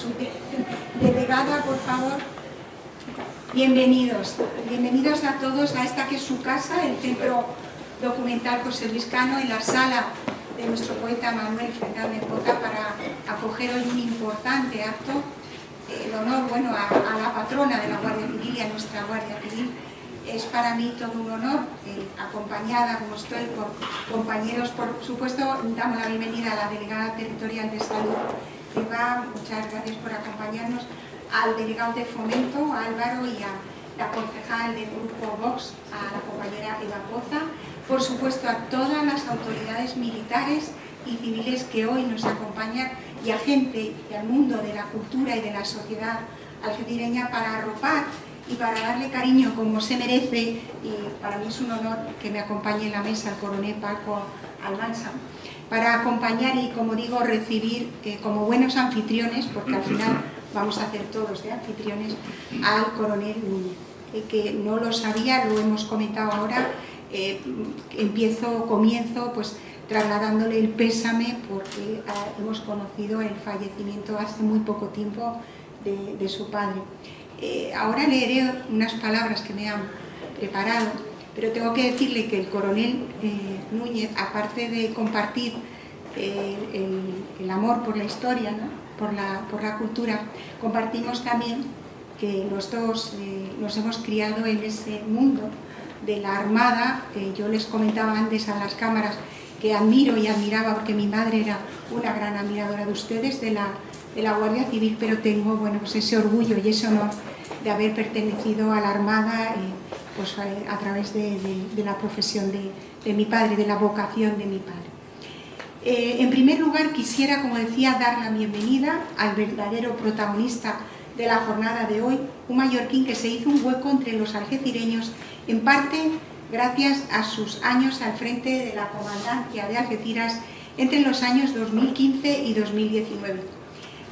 Su delegada, por favor. Bienvenidos a todos a esta que es su casa, el Centro Documental José Luis Cano, en la sala de nuestro poeta Manuel Fernández Bota, para acoger hoy un importante acto, el honor, a la patrona de la Guardia Civil y a nuestra Guardia Civil. Es para mí todo un honor, acompañada como estoy por compañeros. Por supuesto, damos la bienvenida a la delegada territorial de Salud, Eva, muchas gracias por acompañarnos, al delegado de Fomento, a Álvaro, y a la concejal del Grupo Vox, a la compañera Eva Poza, por supuesto a todas las autoridades militares y civiles que hoy nos acompañan, y a gente y al mundo de la cultura y de la sociedad algecireña, para arropar y para darle cariño como se merece. Y para mí es un honor que me acompañe en la mesa el coronel Paco Almansa, para acompañar y, como digo, recibir como buenos anfitriones, porque al final vamos a hacer todos de anfitriones, al coronel Núñez, que no lo sabía, lo hemos comentado ahora. Comienzo pues trasladándole el pésame, porque hemos conocido el fallecimiento hace muy poco tiempo de su padre. Ahora leeré unas palabras que me han preparado, pero tengo que decirle que el coronel Núñez, aparte de compartir el amor por la historia, ¿no?, por la cultura, compartimos también que los dos nos hemos criado en ese mundo de la Armada. Yo les comentaba antes a las cámaras que admiro y admiraba, porque mi madre era una gran admiradora de ustedes, de la Guardia Civil, pero tengo pues ese orgullo y ese honor de haber pertenecido a la Armada pues a través de la profesión de mi padre, de la vocación de mi padre. En primer lugar, quisiera, como decía, dar la bienvenida al verdadero protagonista de la jornada de hoy, un mallorquín que se hizo un hueco entre los algecireños, en parte gracias a sus años al frente de la comandancia de Algeciras entre los años 2015 y 2019.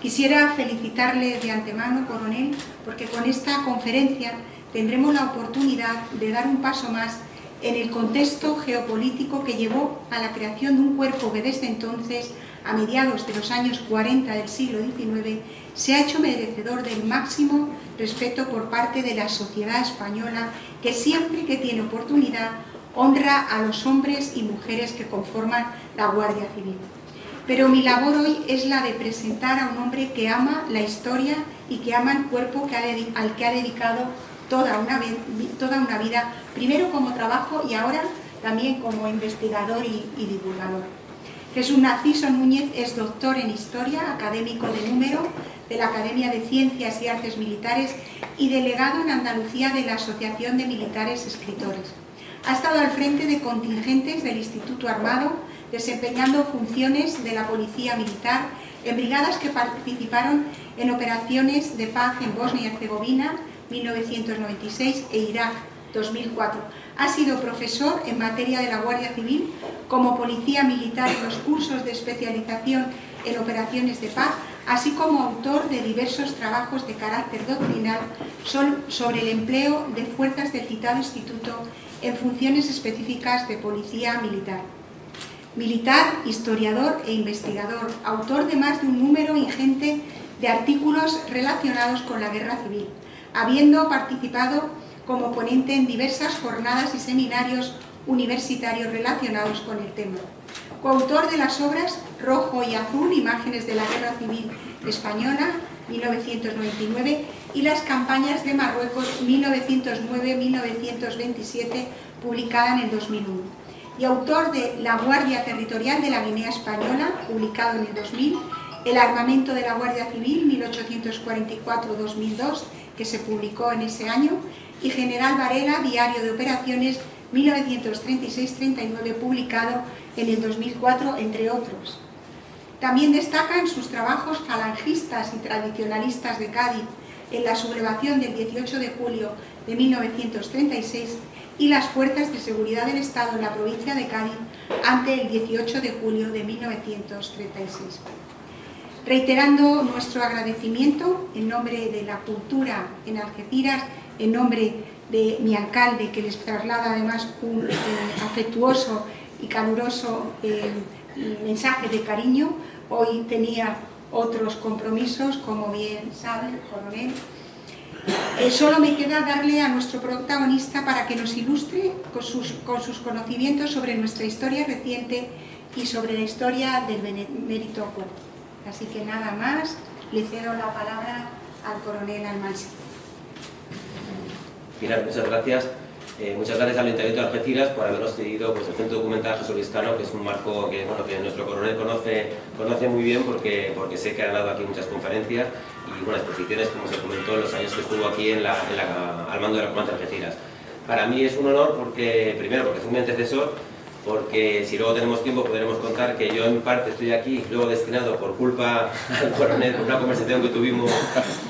Quisiera felicitarle de antemano, coronel, porque con esta conferencia tendremos la oportunidad de dar un paso más en el contexto geopolítico que llevó a la creación de un cuerpo que desde entonces, a mediados de los años 40 del siglo XIX, se ha hecho merecedor del máximo respeto por parte de la sociedad española, que siempre que tiene oportunidad honra a los hombres y mujeres que conforman la Guardia Civil. Pero mi labor hoy es la de presentar a un hombre que ama la historia y que ama el cuerpo al que ha dedicado toda una vida, primero como trabajo y ahora también como investigador y divulgador. Jesús Narciso Núñez es doctor en Historia, académico de número de la Academia de Ciencias y Artes Militares y delegado en Andalucía de la Asociación de Militares Escritores. Ha estado al frente de contingentes del Instituto Armado, desempeñando funciones de la Policía Militar en brigadas que participaron en operaciones de paz en Bosnia y Herzegovina, 1996, e Irak, 2004. Ha sido profesor en materia de la Guardia Civil como policía militar en los cursos de especialización en operaciones de paz, así como autor de diversos trabajos de carácter doctrinal sobre el empleo de fuerzas del citado instituto en funciones específicas de policía militar. Militar, historiador e investigador, autor de más de un número ingente de artículos relacionados con la guerra civil, habiendo participado como ponente en diversas jornadas y seminarios universitarios relacionados con el tema. Coautor de las obras Rojo y Azul, imágenes de la Guerra Civil Española, 1999, y las campañas de Marruecos, 1909-1927, publicada en el 2001. Y autor de La Guardia Territorial de la Guinea Española, publicado en el 2000, El armamento de la Guardia Civil, 1844-2002, que se publicó en ese año, y General Varela, Diario de Operaciones, 1936-39, publicado en el 2004, entre otros. También destacan sus trabajos falangistas y tradicionalistas de Cádiz, en la sublevación del 18 de julio de 1936 y las fuerzas de seguridad del Estado en la provincia de Cádiz ante el 18 de julio de 1936. Reiterando nuestro agradecimiento en nombre de la cultura en Algeciras, en nombre de mi alcalde, que les traslada además un afectuoso y caluroso mensaje de cariño. Hoy tenía otros compromisos, como bien sabe el coronel. Solo me queda darle a nuestro protagonista para que nos ilustre con sus conocimientos sobre nuestra historia reciente y sobre la historia del Benemérito Cuerpo. Así que nada más, le cedo la palabra al coronel Almansa. Pilar, muchas gracias. Muchas gracias al Ayuntamiento de Algeciras por habernos cedido pues, el Centro Documental José Luis Cano, que es un marco que, bueno, que nuestro coronel conoce muy bien porque sé que ha dado aquí muchas conferencias y buenas exposiciones, como se comentó en los años que estuvo aquí al mando de la Comandante de Algeciras. Para mí es un honor porque, primero, porque fue mi antecesor, porque si luego tenemos tiempo podremos contar que yo en parte estoy aquí, luego destinado por culpa al coronel, por una conversación que tuvimos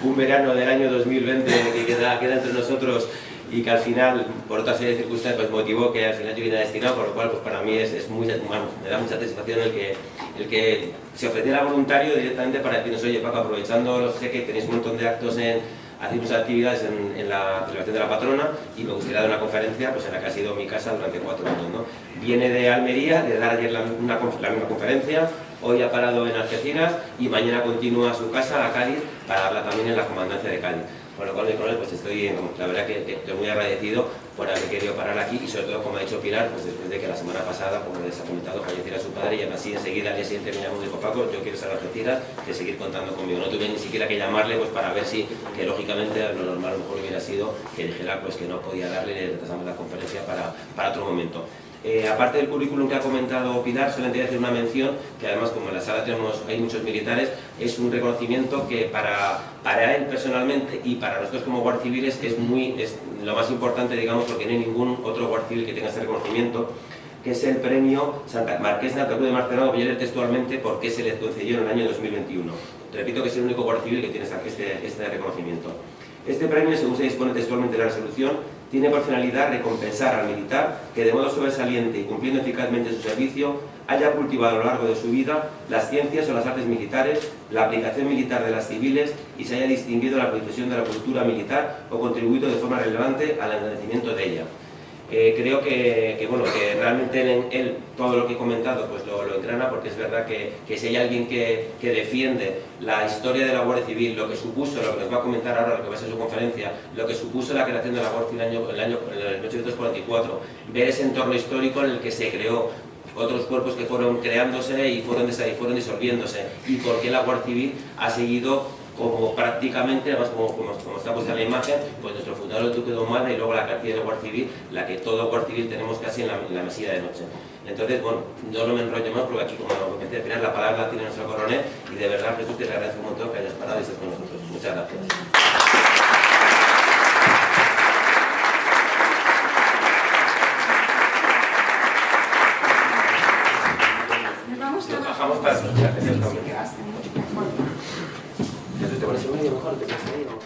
un verano del año 2020 que queda entre nosotros y que al final, por otra serie de circunstancias, pues motivó que al final yo viniera destinado, por lo cual pues para mí me da mucha satisfacción el que se ofreciera voluntario directamente para decirnos, oye Paco, aprovechando, sé que tenéis un montón de actos haciendo muchas actividades en la celebración de la patrona y me gustaría dar una conferencia pues, en la que ha sido mi casa durante 4 años, ¿no? Viene de Almería, de dar ayer la misma conferencia, hoy ha parado en Algeciras y mañana continúa a su casa, a Cádiz, para darla también en la comandancia de Cádiz. Con lo cual, mi coronel, pues estoy, la verdad que muy agradecido por haber querido parar aquí y sobre todo, como ha dicho Pilar, pues después de que la semana pasada, como les ha comentado, falleciera su padre y aún así enseguida al día siguiente me llamó y dijo, Paco, yo quiero estar a Algeciras, que seguir contando conmigo. No tuve ni siquiera que llamarle pues para ver si, que lógicamente lo normal a lo mejor hubiera sido que dijera pues que no podía darle y le retrasamos la conferencia para otro momento. Aparte del currículum que ha comentado Pilar, solamente voy a hacer una mención, que además como en la sala hay muchos militares, es un reconocimiento que para él personalmente y para nosotros como guardias civiles es lo más importante, digamos, porque no hay ningún otro guardia civil que tenga este reconocimiento, que es el premio Marqués de Santa Cruz de Marcelano, que voy a leer textualmente porque se le concedió en el año 2021. Repito que es el único guardia civil que tiene este reconocimiento. Este premio, según se dispone textualmente en la resolución, tiene por finalidad recompensar al militar que de modo sobresaliente y cumpliendo eficazmente su servicio haya cultivado a lo largo de su vida las ciencias o las artes militares, la aplicación militar de las civiles y se haya distinguido en la difusión de la cultura militar o contribuido de forma relevante al engrandecimiento de ella. Creo que realmente en él todo lo que he comentado pues lo engrana, porque es verdad que si hay alguien que defiende la historia de la Guardia Civil, lo que supuso, lo que nos va a comentar ahora, lo que va a ser su conferencia, lo que supuso la creación de la Guardia Civil en el 1844, ver ese entorno histórico en el que se creó, otros cuerpos que fueron creándose y fueron disolviéndose, y por qué la Guardia Civil ha seguido como prácticamente, además como está puesta en la imagen, pues nuestro fundador el Duque de Ahumada y luego la cartilla de Guardia Civil, la que todo Guardia Civil tenemos casi en la mesilla de noche. Entonces, bueno, no me enrollo más porque aquí, como comenté al final, la palabra la tiene nuestro coronel y de verdad, Jesús, te agradezco un montón que hayas parado y estés con nosotros. Muchas gracias. Nos bajamos para escuchar, que es el nombre. ¿Te pones un medio mejor? ¿Te pones ahí o...?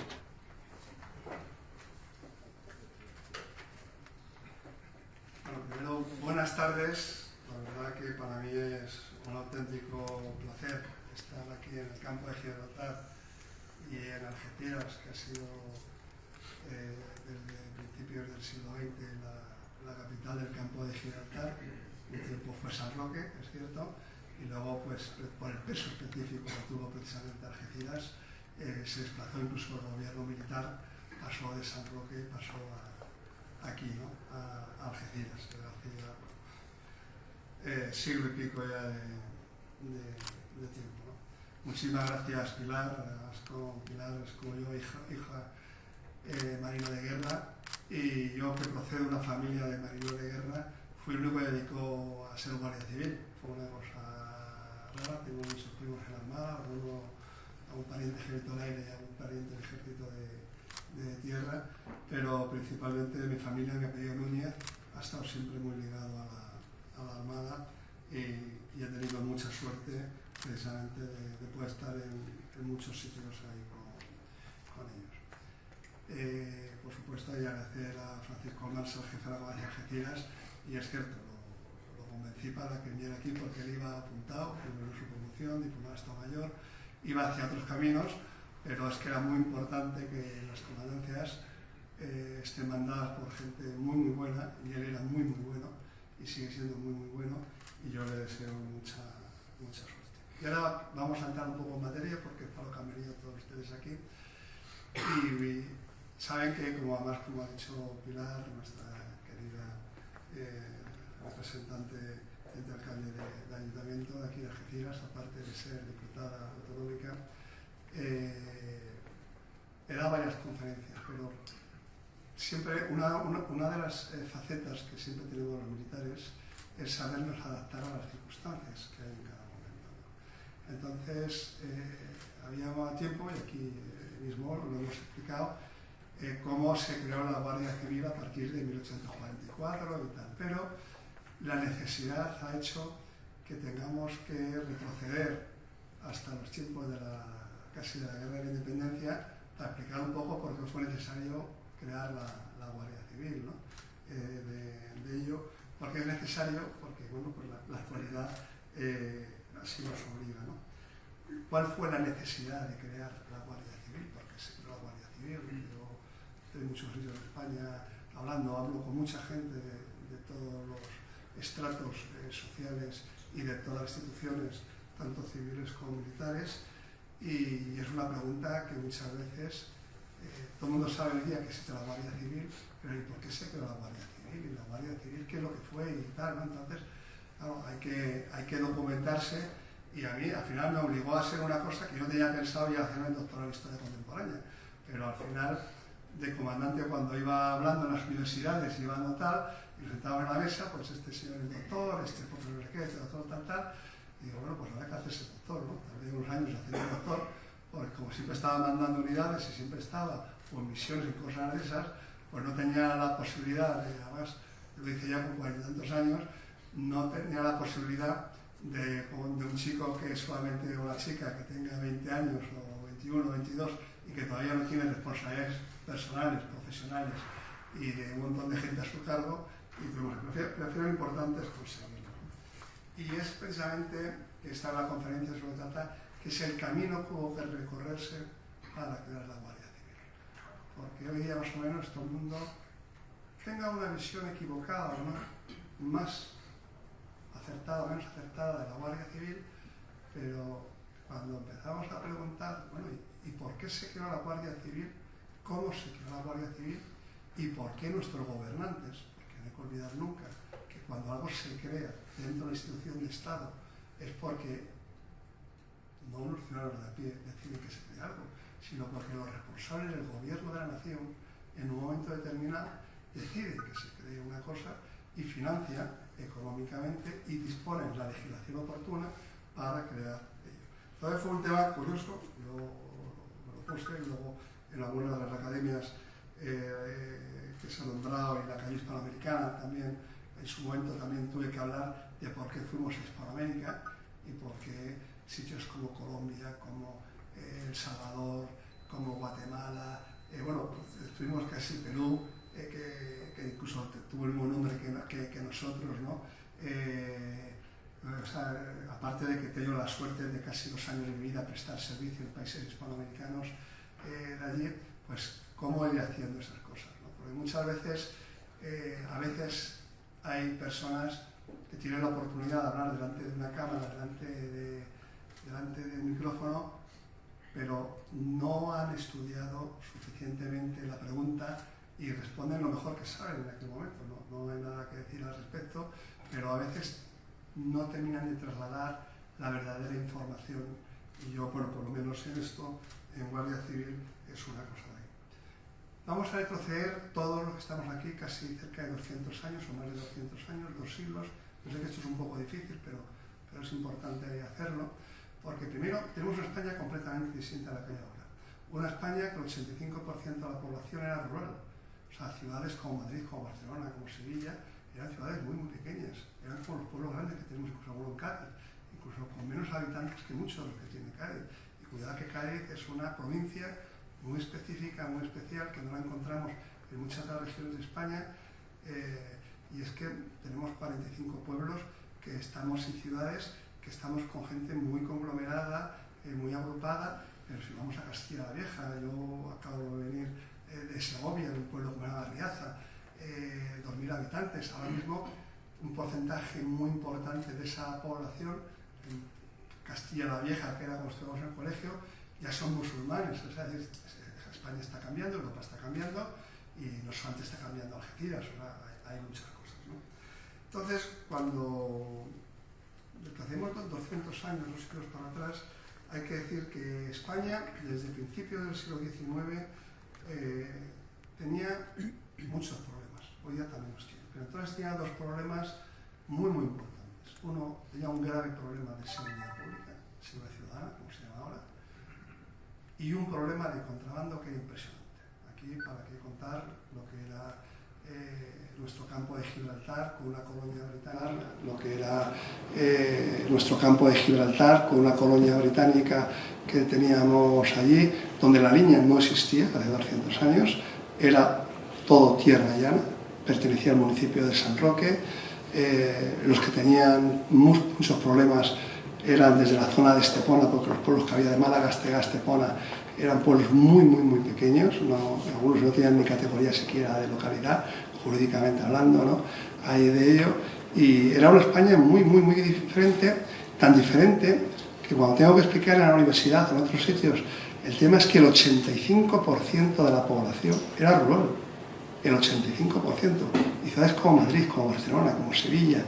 Bueno, primero, buenas tardes. La verdad que para mí es un auténtico placer estar aquí en el campo de Gibraltar y en Algeciras, que ha sido desde principios del siglo XX la capital del campo de Gibraltar. Un tiempo fue San Roque, es cierto, y luego, pues, por el peso específico que tuvo precisamente Algeciras, se desplazó incluso el gobierno militar, pasó de San Roque, pasó aquí, ¿no? a Algeciras, que hacía siglo y pico ya de tiempo, ¿no? Muchísimas gracias, Pilar. Pilar es como yo, hija marino de guerra, y yo, que procedo de una familia de marinos de guerra, fui el único que dedicó a ser guardia civil. Fue una cosa rara. Tengo muchos primos en la Armada, a un pariente ejército del aire y a un pariente del ejército de tierra, pero principalmente mi familia, mi apellido Núñez, ha estado siempre muy ligado a la Armada y he tenido mucha suerte precisamente de poder estar en muchos sitios ahí con ellos. Por supuesto, hay que agradecer a Francisco Almansa, el jefe de la Guardia de Algeciras, y es cierto, lo convencí para que viniera aquí porque él iba apuntado, primero en su promoción, diplomado de Estado Mayor, iba hacia otros caminos, pero es que era muy importante que las comandancias estén mandadas por gente muy buena, y él era muy bueno, y sigue siendo muy bueno, y yo le deseo mucha suerte. Y ahora vamos a entrar un poco en materia porque es para lo que han venido todos ustedes aquí. Y saben que, como además como ha dicho Pilar, nuestra querida representante de alcalde de ayuntamiento de aquí de Algeciras, aparte de ser diputada autonómica, he dado varias conferencias, pero siempre una de las facetas que siempre tenemos los militares es sabernos adaptar a las circunstancias que hay en cada momento, ¿no? Entonces, había tiempo, y aquí mismo lo hemos explicado, cómo se creó la Guardia Civil a partir de 1844 y tal, pero la necesidad ha hecho que tengamos que retroceder hasta los tiempos de casi de la Guerra de la Independencia para explicar un poco por qué fue necesario crear la Guardia Civil, ¿no? De ello, porque es necesario, porque bueno, pues la actualidad así nos obliga, ¿no? ¿Cuál fue la necesidad de crear la Guardia Civil? Porque se creó la Guardia Civil. Yo estoy en muchos sitios de España hablo con mucha gente de todos los estratos sociales y de todas las instituciones, tanto civiles como militares, y es una pregunta que muchas veces todo el mundo sabe el día que existe la Guardia Civil, pero ¿y por qué se creó la Guardia Civil? ¿Y la Guardia Civil qué es lo que fue? Y tal, ¿no? Entonces, claro, hay que documentarse, y a mí al final me obligó a hacer una cosa que yo tenía pensado ya hacerme el doctorado en Historia Contemporánea, pero al final, de comandante, cuando iba hablando en las universidades, iba dando tal, y sentaba en la mesa, pues este señor es doctor, este profesor es qué, este doctor tal, y digo, bueno, pues habrá que hacerse doctor, ¿no? Tardé unos años haciendo doctor, porque como siempre estaba mandando unidades y siempre estaba en misiones y cosas de esas, pues no tenía la posibilidad, además lo hice ya con 40 y tantos años, no tenía la posibilidad de un chico que es solamente una chica que tenga 20 años o 21 o 22 y que todavía no tiene responsabilidades personales, profesionales y de un montón de gente a su cargo, y prefiero lo importante es conseguirlo. Y es precisamente, esta es la conferencia sobre trata, que es el camino que hubo que recorrerse para crear la Guardia Civil. Porque hoy día más o menos todo el mundo tenga una visión equivocada o no, más acertada o menos acertada de la Guardia Civil, pero cuando empezamos a preguntar, bueno, ¿y por qué se creó la Guardia Civil? ¿Cómo se creó la Guardia Civil? ¿Y por qué nuestros gobernantes? Porque no hay que olvidar nunca que cuando algo se crea dentro de una institución de Estado es porque no los ciudadanos de a pie deciden que se cree algo, sino porque los responsables del gobierno de la nación en un momento determinado deciden que se cree una cosa y financia económicamente y disponen la legislación oportuna para crear ello. Entonces fue un tema curioso, yo me lo puse y luego en algunas de las academias que se han nombrado, y la Academia Hispanoamericana también, en su momento también tuve que hablar de por qué fuimos a Hispanoamérica y por qué sitios como Colombia, como El Salvador, como Guatemala, bueno, estuvimos casi Perú, que incluso tuvo el mismo nombre que nosotros, ¿no? O sea, aparte de que tengo la suerte de casi 2 años de mi vida prestar servicio en países hispanoamericanos de allí, pues cómo ir haciendo esas cosas, ¿no? Porque muchas veces, a veces hay personas que tienen la oportunidad de hablar delante de una cámara, delante de un micrófono, pero no han estudiado suficientemente la pregunta y responden lo mejor que saben en aquel momento. No hay nada que decir al respecto, pero a veces no terminan de trasladar la verdadera información, y yo, bueno, por lo menos en esto, en Guardia Civil, es una cosa de ahí. Vamos a retroceder todos los que estamos aquí, casi cerca de 200 años, o más de 200 años, 2 siglos. Yo sé que esto es un poco difícil, pero es importante hacerlo, porque primero tenemos una España completamente distinta a la que hay ahora. Una España que el 85% de la población era rural. O sea, ciudades como Madrid, como Barcelona, como Sevilla, eran ciudades muy, muy pequeñas. Eran como los pueblos grandes que tenemos, incluso algunos en Cádiz, incluso con menos habitantes que muchos de los que tiene Cádiz. Y cuidado que Cádiz es una provincia muy específica, muy especial, que no la encontramos en muchas otras regiones de España, y es que tenemos 45 pueblos que estamos en ciudades, que estamos con gente muy conglomerada, muy agrupada, pero si vamos a Castilla la Vieja, yo acabo de venir de Segovia, de un pueblo como era Riaza, 2.000 habitantes, ahora mismo un porcentaje muy importante de esa población, Castilla la Vieja, que era como estuvimos en el colegio, ya son musulmanes. O sea, España está cambiando, Europa está cambiando, y no solamente está cambiando Algeciras, hay muchas cosas, ¿no? Entonces, cuando hacemos 200 años, 2 siglos para atrás, hay que decir que España, desde principios del siglo XIX, tenía muchos problemas. Hoy día también los tiene. Pero entonces tenía dos problemas muy importantes. Uno, tenía un grave problema de seguridad pública, seguridad ciudadana, como se llama ahora, y un problema de contrabando que era impresionante. Aquí, para qué contar lo que era nuestro campo de Gibraltar con una colonia británica, nuestro campo de Gibraltar con una colonia británica que teníamos allí, donde la línea no existía hace 200 años, era todo tierra llana, pertenecía al municipio de San Roque. Los que tenían muchos problemas eran desde la zona de Estepona, porque los pueblos que había de Málaga, Estepona, eran pueblos muy pequeños, algunos no tenían ni categoría siquiera de localidad, jurídicamente hablando, ¿no? Hay de ello, y era una España muy diferente, tan diferente que cuando tengo que explicar en la universidad o en otros sitios, el tema es que el 85% de la población era rural, el 85%, y ciudades como Madrid, como Barcelona, como Sevilla,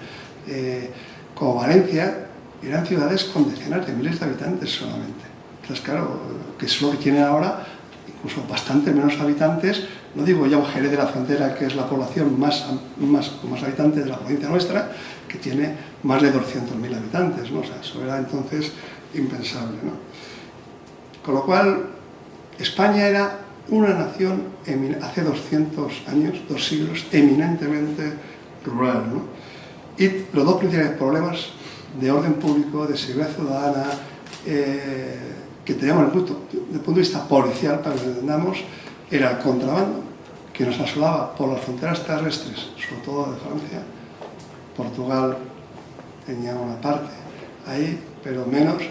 como Valencia, eran ciudades con decenas de miles de habitantes solamente. Entonces, claro, que es lo que tienen ahora, incluso bastante menos habitantes. No digo ya un Jerez de la Frontera, que es la población con más habitantes de la provincia nuestra, que tiene más de 200.000 habitantes, ¿no? O sea, eso era entonces impensable, ¿no? Con lo cual, España era una nación, hace 200 años, 2 siglos, eminentemente rural, ¿no? Y los dos principales problemas de orden público, de seguridad ciudadana, que teníamos desde el punto de vista policial, para que lo entendamos, era el contrabando, que nos asolaba por las fronteras terrestres, sobre todo de Francia. Portugal tenía una parte ahí, pero menos,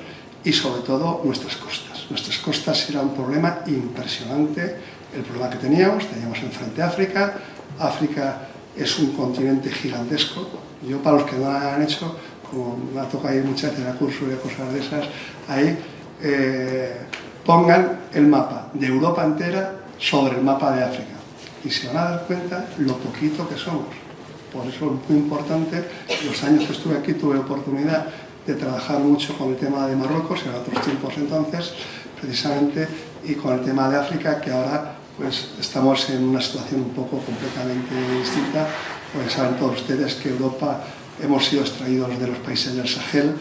y sobre todo nuestras costas. Nuestras costas era un problema impresionante, el problema que teníamos enfrente a África. África es un continente gigantesco. Yo, para los que no lo han hecho, como me ha tocado ir muchas veces a curso y cosas de esas, ahí pongan el mapa de Europa entera sobre el mapa de África y se van a dar cuenta lo poquito que somos. Por eso es muy importante. Los años que estuve aquí tuve oportunidad de trabajar mucho con el tema de Marruecos, en otros tiempos entonces, precisamente, y con el tema de África, que ahora pues estamos en una situación un poco completamente distinta, porque saben todos ustedes que Europa hemos sido extraídos de los países del Sahel,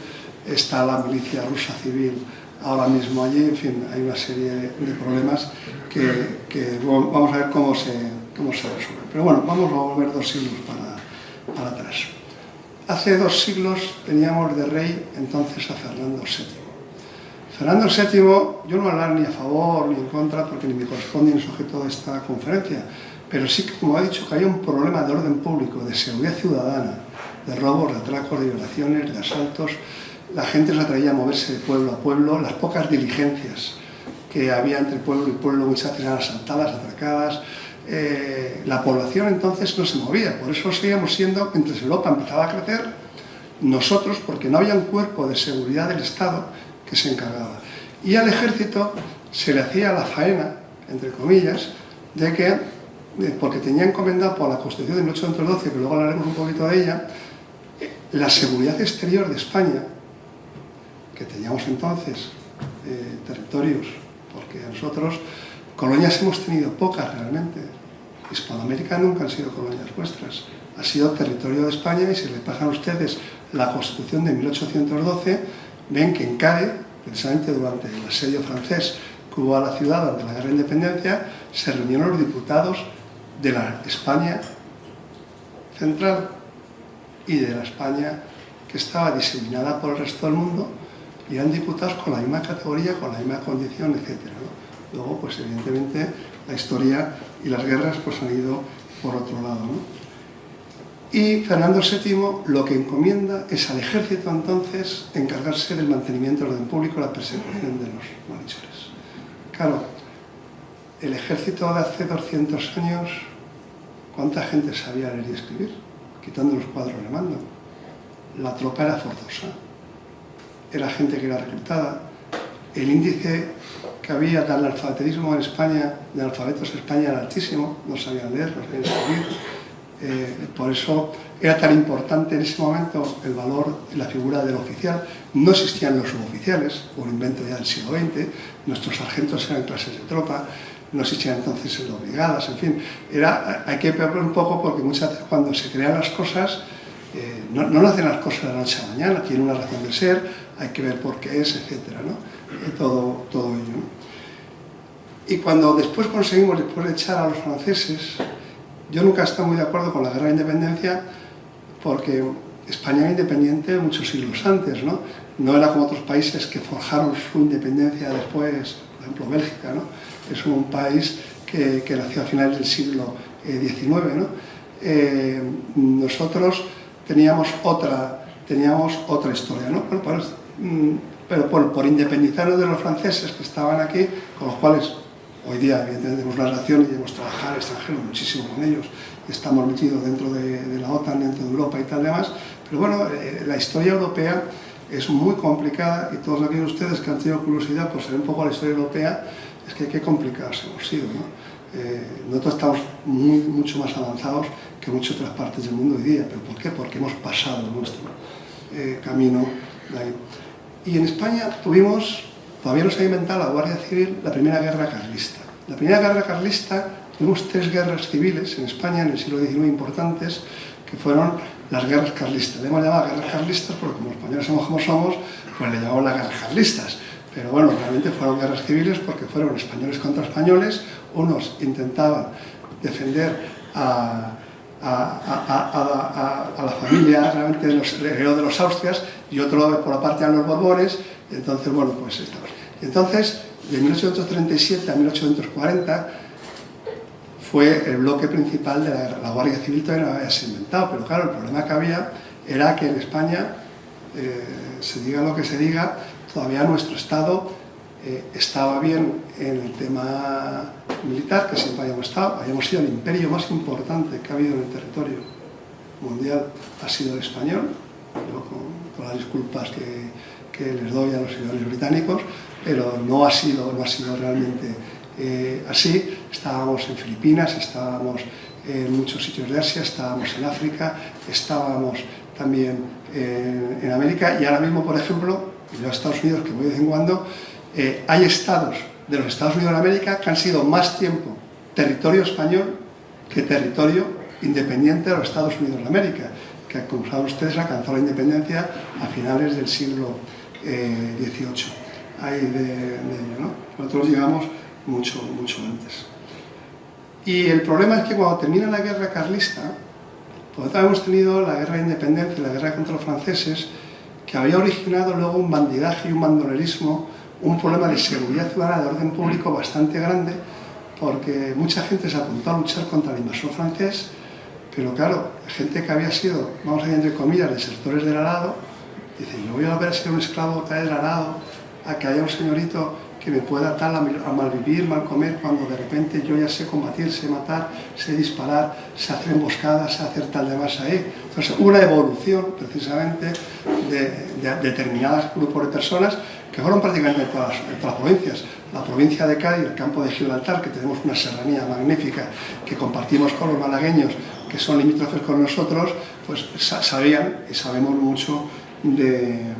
está la milicia rusa civil ahora mismo allí, en fin, hay una serie de problemas que vamos a ver cómo se resuelven. Pero bueno, vamos a volver 2 siglos para atrás. Hace 2 siglos teníamos de rey entonces a Fernando VII. Fernando VII, yo no voy a hablar ni a favor ni en contra, porque ni me corresponde ni es objeto de esta conferencia, pero sí que, como he dicho, que hay un problema de orden público, de seguridad ciudadana, de robos, de atracos, de violaciones, de asaltos. La gente se atraía a moverse de pueblo a pueblo, las pocas diligencias que había entre pueblo y pueblo muchas veces eran asaltadas, atracadas. La población entonces no se movía, por eso seguíamos siendo, mientras Europa empezaba a crecer, nosotros, porque no había un cuerpo de seguridad del Estado que se encargaba. Y al ejército se le hacía la faena, entre comillas, de que, porque tenía encomendado por la Constitución de 1812, que luego hablaremos un poquito de ella, la seguridad exterior de España, que teníamos entonces territorios, porque nosotros colonias hemos tenido pocas realmente. Hispanoamérica nunca han sido colonias nuestras, ha sido territorio de España, y si le pasan a ustedes la Constitución de 1812, ven que en Cádiz, precisamente durante el asedio francés que hubo a la ciudad durante la Guerra de Independencia, se reunieron los diputados de la España central y de la España que estaba diseminada por el resto del mundo, y eran diputados con la misma categoría, con la misma condición, etc., ¿no? Luego, pues evidentemente, la historia y las guerras pues han ido por otro lado, ¿no? Y Fernando VII lo que encomienda es al ejército entonces encargarse del mantenimiento del orden público y la persecución de los malhechores. Claro, el ejército de hace 200 años, ¿cuánta gente sabía leer y escribir? Quitando los cuadros de mando. La tropa era forzosa. era gente que era reclutada. El índice que había de analfabetismo en España, de analfabetos en España, era altísimo, no sabían leer, no sabían escribir. Por eso era tan importante en ese momento el valor y la figura del oficial. No existían los suboficiales, un invento ya del siglo XX, nuestros sargentos eran clases de tropa, no existían entonces las brigadas, en fin. Hay que ver un poco porque muchas veces cuando se crean las cosas, no hacen las cosas de la noche a la mañana, tienen una razón de ser, hay que ver por qué es, etcétera, ¿no? Todo ello, ¿no? Y cuando después conseguimos, después de echar a los franceses, yo nunca he estado muy de acuerdo con la guerra de independencia porque España era independiente muchos siglos antes, ¿no? No era como otros países que forjaron su independencia después, por ejemplo Bélgica, ¿no? Es un país que nació a finales del siglo XIX, ¿no? Nosotros teníamos otra historia, ¿no? Pero por independizarnos de los franceses que estaban aquí, con los cuales hoy día evidentemente tenemos una relación y debemos trabajar extranjero muchísimo con ellos, estamos metidos dentro de la OTAN, dentro de Europa y tal demás, pero bueno, la historia europea es muy complicada y todos aquellos de ustedes que han tenido curiosidad por saber un poco la historia europea, es que qué complicados hemos sido, ¿no? Nosotros estamos mucho más avanzados que muchas otras partes del mundo hoy día, ¿pero por qué? Porque hemos pasado nuestro camino de ahí. Y en España todavía no se ha inventado la Guardia Civil, la primera guerra carlista. La primera guerra carlista, tuvimos 3 guerras civiles en España en el siglo XIX importantes, que fueron las guerras carlistas. Le hemos llamado guerras carlistas porque como españoles somos como somos, pues le llamamos las guerras carlistas. Pero bueno, realmente fueron guerras civiles porque fueron españoles contra españoles, unos intentaban defender a la familia realmente de los herederos de los Austrias y otro por la parte eran los Borbones, y entonces bueno, pues estamos. Y entonces, de 1837 a 1840 fue el bloque principal de la guerra. La Guardia Civil todavía no había sido inventado, pero claro, el problema que había era que en España, se diga lo que se diga, todavía nuestro Estado estaba bien en el tema militar, que siempre habíamos sido el imperio más importante que ha habido en el territorio mundial, ha sido el español, yo con las disculpas que les doy a los seguidores británicos, pero no ha sido realmente así. Estábamos en Filipinas, estábamos en muchos sitios de Asia, estábamos en África, estábamos también en América y ahora mismo, por ejemplo, en los Estados Unidos, que voy de vez en cuando, hay estados de los Estados Unidos de América que han sido más tiempo territorio español que territorio independiente de los Estados Unidos de América, que como saben ustedes alcanzó la independencia a finales del siglo XVIII. Hay de ello, ¿no? Nosotros llegamos mucho antes. Y el problema es que cuando termina la guerra carlista, nosotros hemos tenido la guerra de independencia, la guerra contra los franceses, que había originado luego un bandidaje y un bandolerismo, un problema de seguridad ciudadana, de orden público bastante grande, porque mucha gente se apuntó a luchar contra el invasor francés, pero claro, gente que había sido, vamos a decir entre comillas, desertores del arado, dice, yo voy a volver a ser un esclavo otra vez del arado, a que haya un señorito que me pueda tal a malvivir, mal comer, cuando de repente yo ya sé combatir, sé matar, sé disparar, sé hacer emboscadas, sé hacer tal demás ahí. Entonces, una evolución precisamente de determinados grupos de personas que fueron prácticamente en todas las provincias. La provincia de Cádiz, el campo de Gibraltar, que tenemos una serranía magnífica que compartimos con los malagueños, que son limítrofes con nosotros, pues sabían y sabemos mucho de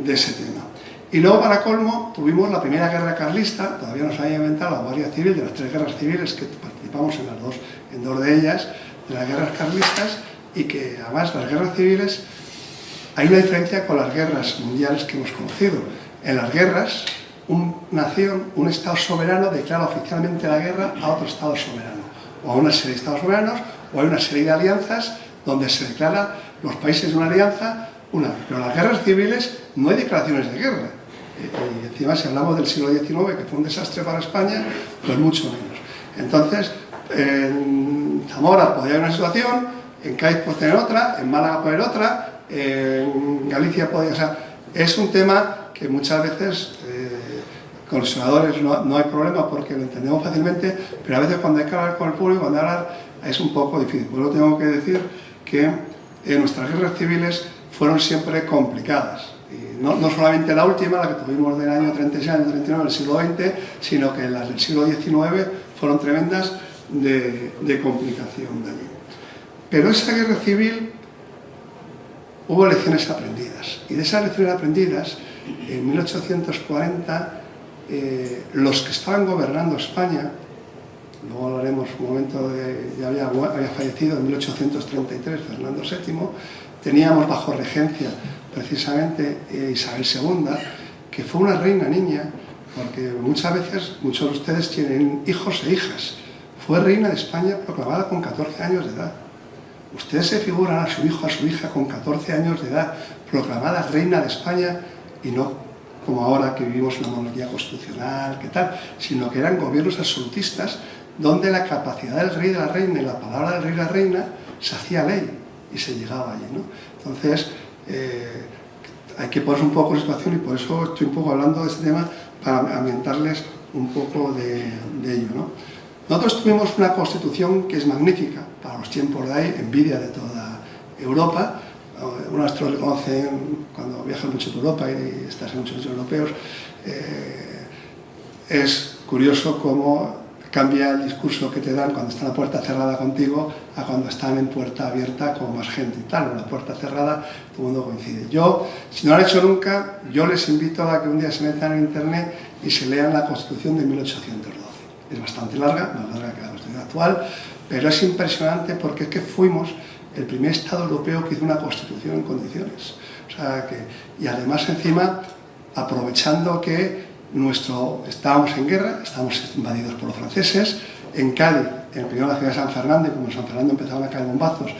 ese tema. Y luego, para colmo, tuvimos la primera guerra carlista, todavía no se había inventado la Guardia Civil, de las 3 guerras civiles, que participamos en dos de ellas, de las guerras carlistas, y que además las guerras civiles, hay una diferencia con las guerras mundiales que hemos conocido. En las guerras, una nación, un Estado soberano declara oficialmente la guerra a otro Estado soberano, o a una serie de Estados soberanos, o hay una serie de alianzas donde se declara los países de una alianza, pero en las guerras civiles no hay declaraciones de guerra. Y encima, si hablamos del siglo XIX, que fue un desastre para España, pues mucho menos. Entonces, en Zamora podía haber una situación, en Cádiz puede tener otra, en Málaga puede haber otra, en Galicia podía... O sea, es un tema que muchas veces con los senadores no hay problema porque lo entendemos fácilmente, pero a veces cuando hay que hablar con el público, cuando hay que hablar, es un poco difícil. Por eso tengo que decir que nuestras guerras civiles fueron siempre complicadas. Y no solamente la última, la que tuvimos del año 36, año 39 del siglo XX, sino que las del siglo XIX fueron tremendas de complicación de allí. Pero esa guerra civil hubo lecciones aprendidas, y de esas lecciones aprendidas, en 1840, los que estaban gobernando España, luego hablaremos un momento ya había fallecido en 1833 Fernando VII, teníamos bajo regencia precisamente Isabel II, que fue una reina niña, porque muchas veces muchos de ustedes tienen hijos e hijas. Fue reina de España proclamada con 14 años de edad. Ustedes se figuran a su hijo, a su hija con 14 años de edad, proclamada reina de España, y no como ahora que vivimos una monarquía constitucional, ¿qué tal? Sino que eran gobiernos absolutistas donde la capacidad del rey y de la reina y la palabra del rey y la reina se hacía ley y se llegaba allí, ¿no? Entonces, hay que ponerse un poco en situación, y por eso estoy un poco hablando de este tema para ambientarles un poco de ello, ¿no? Nosotros tuvimos una constitución que es magnífica para los tiempos de ahí, envidia de toda Europa. Unos lo conocen cuando viajan mucho por Europa y están en muchos europeos. Es curioso cómo cambia el discurso que te dan cuando están a puerta cerrada contigo a cuando están en puerta abierta con más gente y tal. En la puerta cerrada todo el mundo coincide. Yo, si no lo han hecho nunca, yo les invito a que un día se metan en internet y se lean la Constitución de 1812. Es bastante larga, más larga que la Constitución actual, pero es impresionante porque es que fuimos el primer Estado europeo que hizo una Constitución en condiciones. O sea, y además encima aprovechando que estábamos en guerra, estábamos invadidos por los franceses, en Cádiz, primero en la ciudad de San Fernando, y como en San Fernando empezaban a caer bombazos,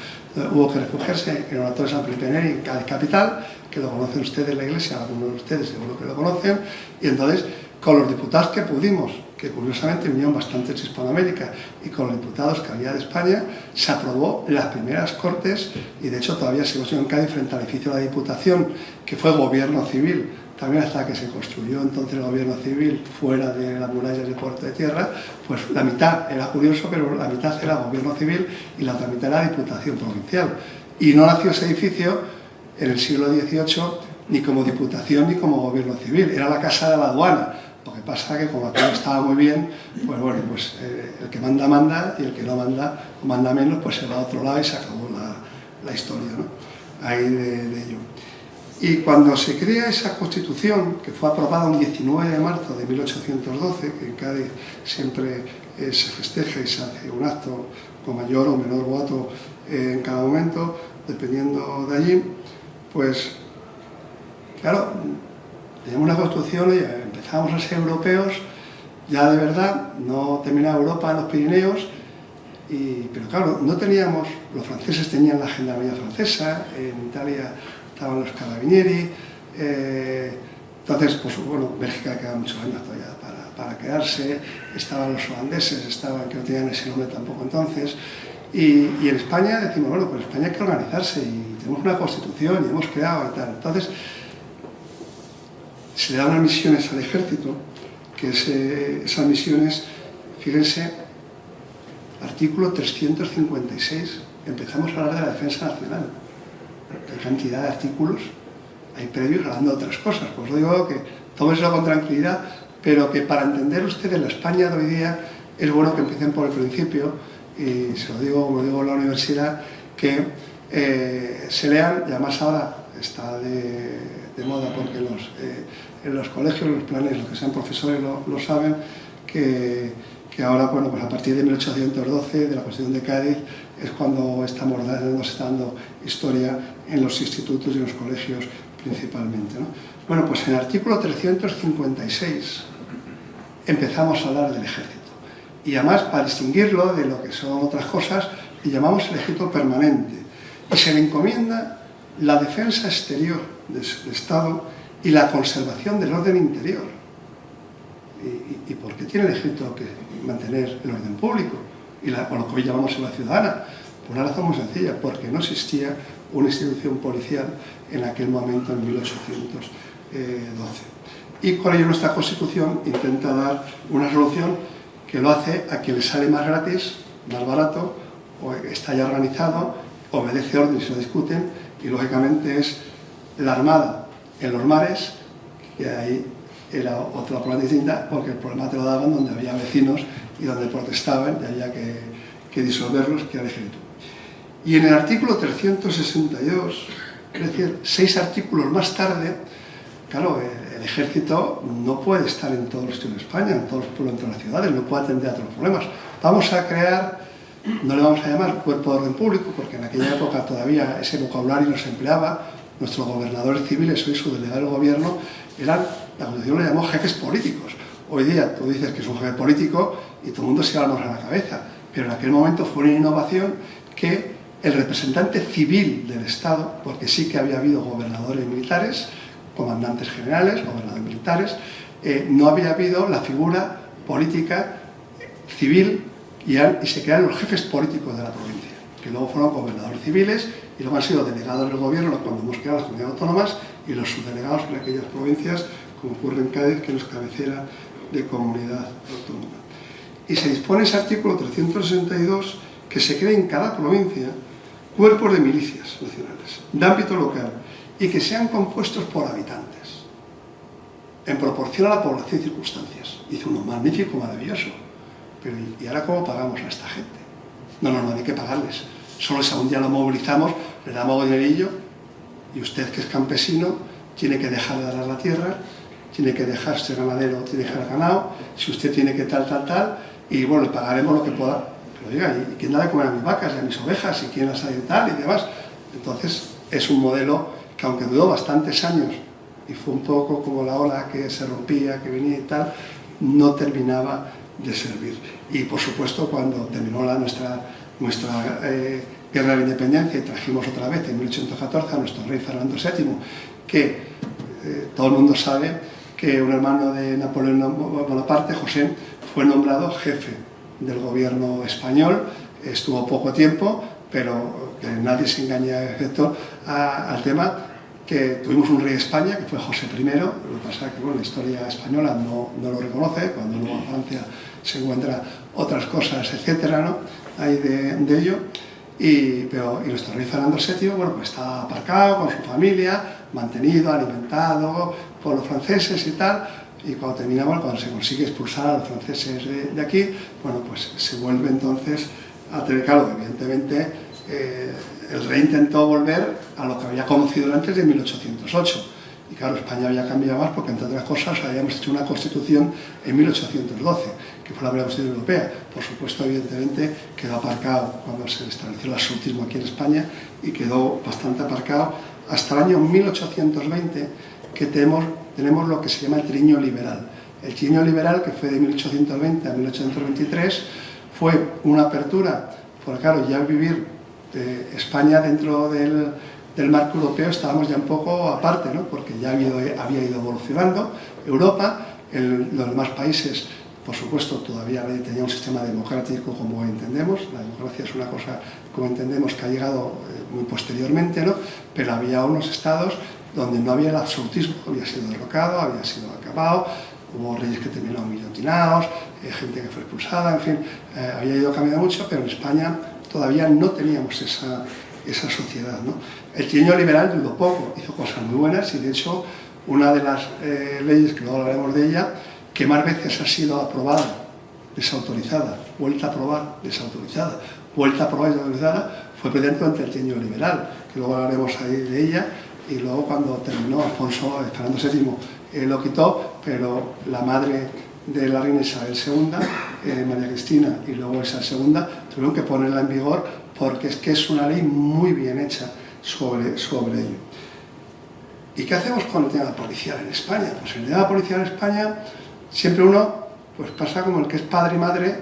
hubo que refugiarse en el oratorio de San Felipe Neri, en Cádiz capital, que lo conocen ustedes, la iglesia, algunos de ustedes seguro que lo conocen, y entonces con los diputados que pudimos, que curiosamente vinieron bastantes de Hispanoamérica, y con los diputados que había de España, se aprobó las primeras Cortes, y de hecho todavía se construyó en Cádiz frente al edificio de la Diputación, que fue gobierno civil, también hasta que se construyó entonces el gobierno civil fuera de las murallas de Puerto de Tierra, pues la mitad era curioso, pero la mitad era gobierno civil y la otra mitad era Diputación Provincial. Y no nació ese edificio en el siglo XVIII ni como Diputación ni como gobierno civil, era la Casa de la Aduana. Lo que pasa es que como aquello estaba muy bien, pues bueno, pues el que manda, manda, y el que no manda, o manda menos, pues se va a otro lado y se acabó la historia, ¿no? Ahí de ello. Y cuando se crea esa Constitución, que fue aprobada un 19 de marzo de 1812, que en Cádiz siempre se festeja y se hace un acto con mayor o menor voto en cada momento, dependiendo de allí, pues claro, tenemos una Constitución y empezamos a ser europeos, ya de verdad, no terminaba Europa en los Pirineos, pero claro, no teníamos, los franceses tenían la gendarmería francesa, en Italia estaban los carabinieri, entonces, pues bueno, Bélgica quedaba muchos años todavía para quedarse, estaban los holandeses, que no tenían ese nombre tampoco entonces, y en España decimos, bueno, pues España hay que organizarse y tenemos una Constitución y hemos creado y tal. Entonces, se le dan unas misiones al ejército, que esas misiones, fíjense, artículo 356, empezamos a hablar de la defensa nacional. Hay cantidad de artículos, hay previos hablando de otras cosas, pues digo que todo eso con tranquilidad, pero que para entender ustedes la España de hoy día es bueno que empiecen por el principio, y se lo digo, como digo en la universidad, que se lean, y además ahora está de moda porque en los colegios, en los planes, los que sean profesores lo saben, que ahora, bueno, pues a partir de 1812, de la Constitución de Cádiz, es cuando se está dando historia en los institutos y en los colegios principalmente, ¿no? Bueno, pues en el artículo 356 empezamos a hablar del ejército. Y además, para distinguirlo de lo que son otras cosas, le llamamos el ejército permanente. Y se le encomienda la defensa exterior del Estado y la conservación del orden interior. ¿Y por qué tiene el ejército que mantener el orden público? O lo que hoy llamamos seguridad ciudadana. Por una razón muy sencilla, porque no existía una institución policial en aquel momento, en 1812. Y con ello nuestra Constitución intenta dar una solución que lo hace a quien le sale más gratis, más barato, o está ya organizado, obedece órdenes y se discuten, y lógicamente es la Armada en los mares, que ahí era otra problema distinta, porque el problema te lo daban donde había vecinos y donde protestaban y había que disolverlos, que era el ejército. Y en el artículo 362, es decir, 6 artículos más tarde, claro, el ejército no puede estar en todos los sitios de España, en todos los pueblos, en todas las ciudades, no puede atender a todos los problemas. Vamos a crear, no le vamos a llamar cuerpo de orden público, porque en aquella época todavía ese vocabulario no se empleaba. Nuestros gobernadores civiles, hoy su delegado del gobierno, eran, la Constitución le llamó jefes políticos. Hoy día tú dices que es un jefe político y todo el mundo se va a la cabeza, pero en aquel momento fue una innovación que el representante civil del Estado, porque sí que había habido gobernadores militares, comandantes generales, gobernadores militares, no había habido la figura política civil y se crearon los jefes políticos de la provincia, que luego fueron gobernadores civiles y luego han sido delegados del gobierno cuando hemos creado las comunidades autónomas y los subdelegados en aquellas provincias, como ocurre en Cádiz, que no es cabecera de comunidad autónoma. Y se dispone ese artículo 362 que se cree en cada provincia cuerpos de milicias nacionales, de ámbito local, y que sean compuestos por habitantes, en proporción a la población y circunstancias. Hizo uno magnífico, maravilloso. Pero ¿y ahora cómo pagamos a esta gente? No, hay que pagarles. Solo si un día lo movilizamos, le damos dinerillo, y usted, que es campesino, tiene que dejar de dar la tierra, tiene que dejar ser ganadero, tiene que dejar ganado, si usted tiene que tal, y bueno, le pagaremos lo que pueda. Pero diga, ¿y quién da de comer a mis vacas y a mis ovejas? ¿Y quién las ha de tal y demás? Entonces, es un modelo que, aunque duró bastantes años, y fue un poco como la ola que se rompía, que venía y tal, no terminaba de servir. Y por supuesto, cuando terminó nuestra guerra de independencia y trajimos otra vez en 1814 a nuestro rey Fernando VII, que todo el mundo sabe que un hermano de Napoleón Bonaparte, José, fue nombrado jefe del gobierno español. Estuvo poco tiempo, pero que nadie se engaña excepto al tema que tuvimos un rey de España, que fue José I. Lo que pasa es que bueno, la historia española no lo reconoce, cuando luego en Francia se encuentran otras cosas, etcétera, ¿no? Hay de ello. Y nuestro rey Fernando VII, bueno, pues está aparcado con su familia, mantenido, alimentado por los franceses y tal. Y cuando se consigue expulsar a los franceses de aquí, bueno, pues se vuelve entonces a tener, claro, evidentemente, el rey intentó volver a lo que había conocido antes de 1808. Y claro, España había cambiado más porque, entre otras cosas, habíamos hecho una constitución en 1812, que fue la primera constitución europea. Por supuesto, evidentemente, quedó aparcado cuando se estableció el absolutismo aquí en España y quedó bastante aparcado hasta el año 1820, que tenemos lo que se llama el trienio liberal. El trienio liberal, que fue de 1820 a 1823, fue una apertura, porque claro, ya vivir España dentro del marco europeo estábamos ya un poco aparte, ¿no? Porque ya había ido evolucionando Europa, los demás países, por supuesto, todavía tenía un sistema democrático como entendemos. La democracia es una cosa, como entendemos, que ha llegado muy posteriormente, ¿no? Pero había unos estados donde no había el absolutismo, había sido derrocado, había sido acabado, hubo reyes que terminaron guillotinados, gente que fue expulsada, en fin, había ido cambiando mucho, pero en España todavía no teníamos esa sociedad, ¿no? El trienio liberal duró poco, hizo cosas muy buenas y de hecho una de las leyes, que luego hablaremos de ella, que más veces ha sido aprobada, desautorizada, vuelta a aprobar, desautorizada, vuelta a aprobar, desautorizada, fue precisamente durante el trienio liberal, que luego hablaremos ahí de ella. Y luego cuando terminó Fernando VII lo quitó, pero la madre de la reina Isabel II, María Cristina, y luego Isabel II, tuvieron que ponerla en vigor porque es que es una ley muy bien hecha sobre ello. ¿Y qué hacemos con el tema policial en España? Pues en el tema policial en España siempre uno pues pasa como el que es padre y madre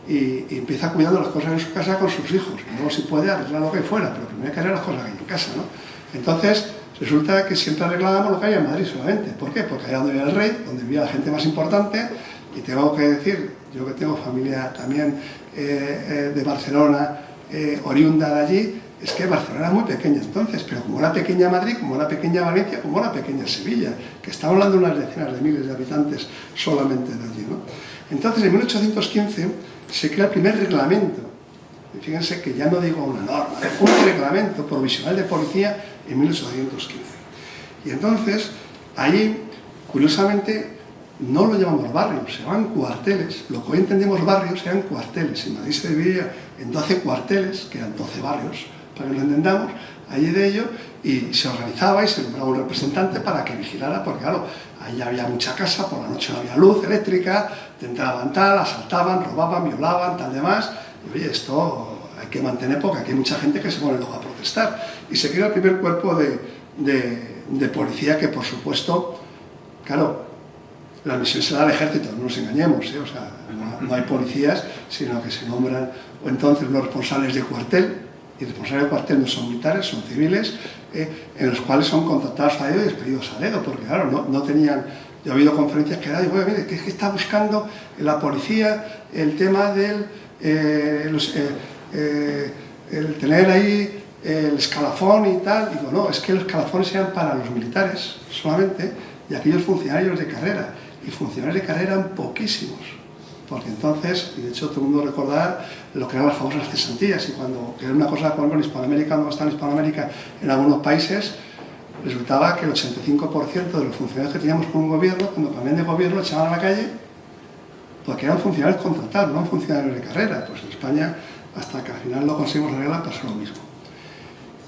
y empieza cuidando las cosas en su casa con sus hijos. Y luego si puede arreglar lo que fuera, pero primero hay que arreglar las cosas que hay en casa, ¿no? Entonces, resulta que siempre arreglábamos lo que había en Madrid solamente. ¿Por qué? Porque allá donde vivía el rey, donde vivía la gente más importante, y tengo que decir, yo que tengo familia también de Barcelona, oriunda de allí, es que Barcelona era muy pequeña entonces, pero como era pequeña Madrid, como era pequeña Valencia, como era pequeña Sevilla, que estamos hablando de unas decenas de miles de habitantes solamente de allí, ¿no? Entonces, en 1815 se crea el primer reglamento. Y fíjense que ya no digo una norma, un reglamento provisional de policía en 1815. Y entonces Allí, curiosamente, no lo llamamos barrios, se llaman cuarteles. Lo que hoy entendemos barrios eran cuarteles. En Madrid se dividía en 12 cuarteles, que eran 12 barrios, para que lo entendamos, allí de ello, y se organizaba y se nombraba un representante para que vigilara, porque claro, ahí había mucha casa, por la noche no había luz eléctrica, tentaban tal, asaltaban, robaban, violaban, tal demás, y oye, esto hay que mantener porque aquí hay mucha gente que se pone luego a protestar. Y se crea el primer cuerpo de policía que, por supuesto, claro, la misión se da al ejército, no nos engañemos, o sea, no hay policías, sino que se nombran o entonces los responsables de cuartel, y responsables de cuartel no son militares, son civiles, en los cuales son contratados a dedo y despedidos a dedo, porque claro, no tenían... Yo he oído conferencias que dan, bueno, mire, que es que está buscando en la policía el tema del... el tener ahí el escalafón y tal. Digo, no, es que los escalafones eran para los militares solamente y aquellos funcionarios de carrera. Y funcionarios de carrera eran poquísimos. Porque entonces, y de hecho todo el mundo recordará lo que eran las famosas cesantías, y cuando que era una cosa con Hispanoamérica, cuando estaba en Hispanoamérica en algunos países, resultaba que el 85% de los funcionarios que teníamos con un gobierno, cuando cambiaban de gobierno, echaban a la calle porque eran funcionarios contratados, no funcionarios de carrera. Pues en España, hasta que al final lo conseguimos arreglar, pasó lo mismo.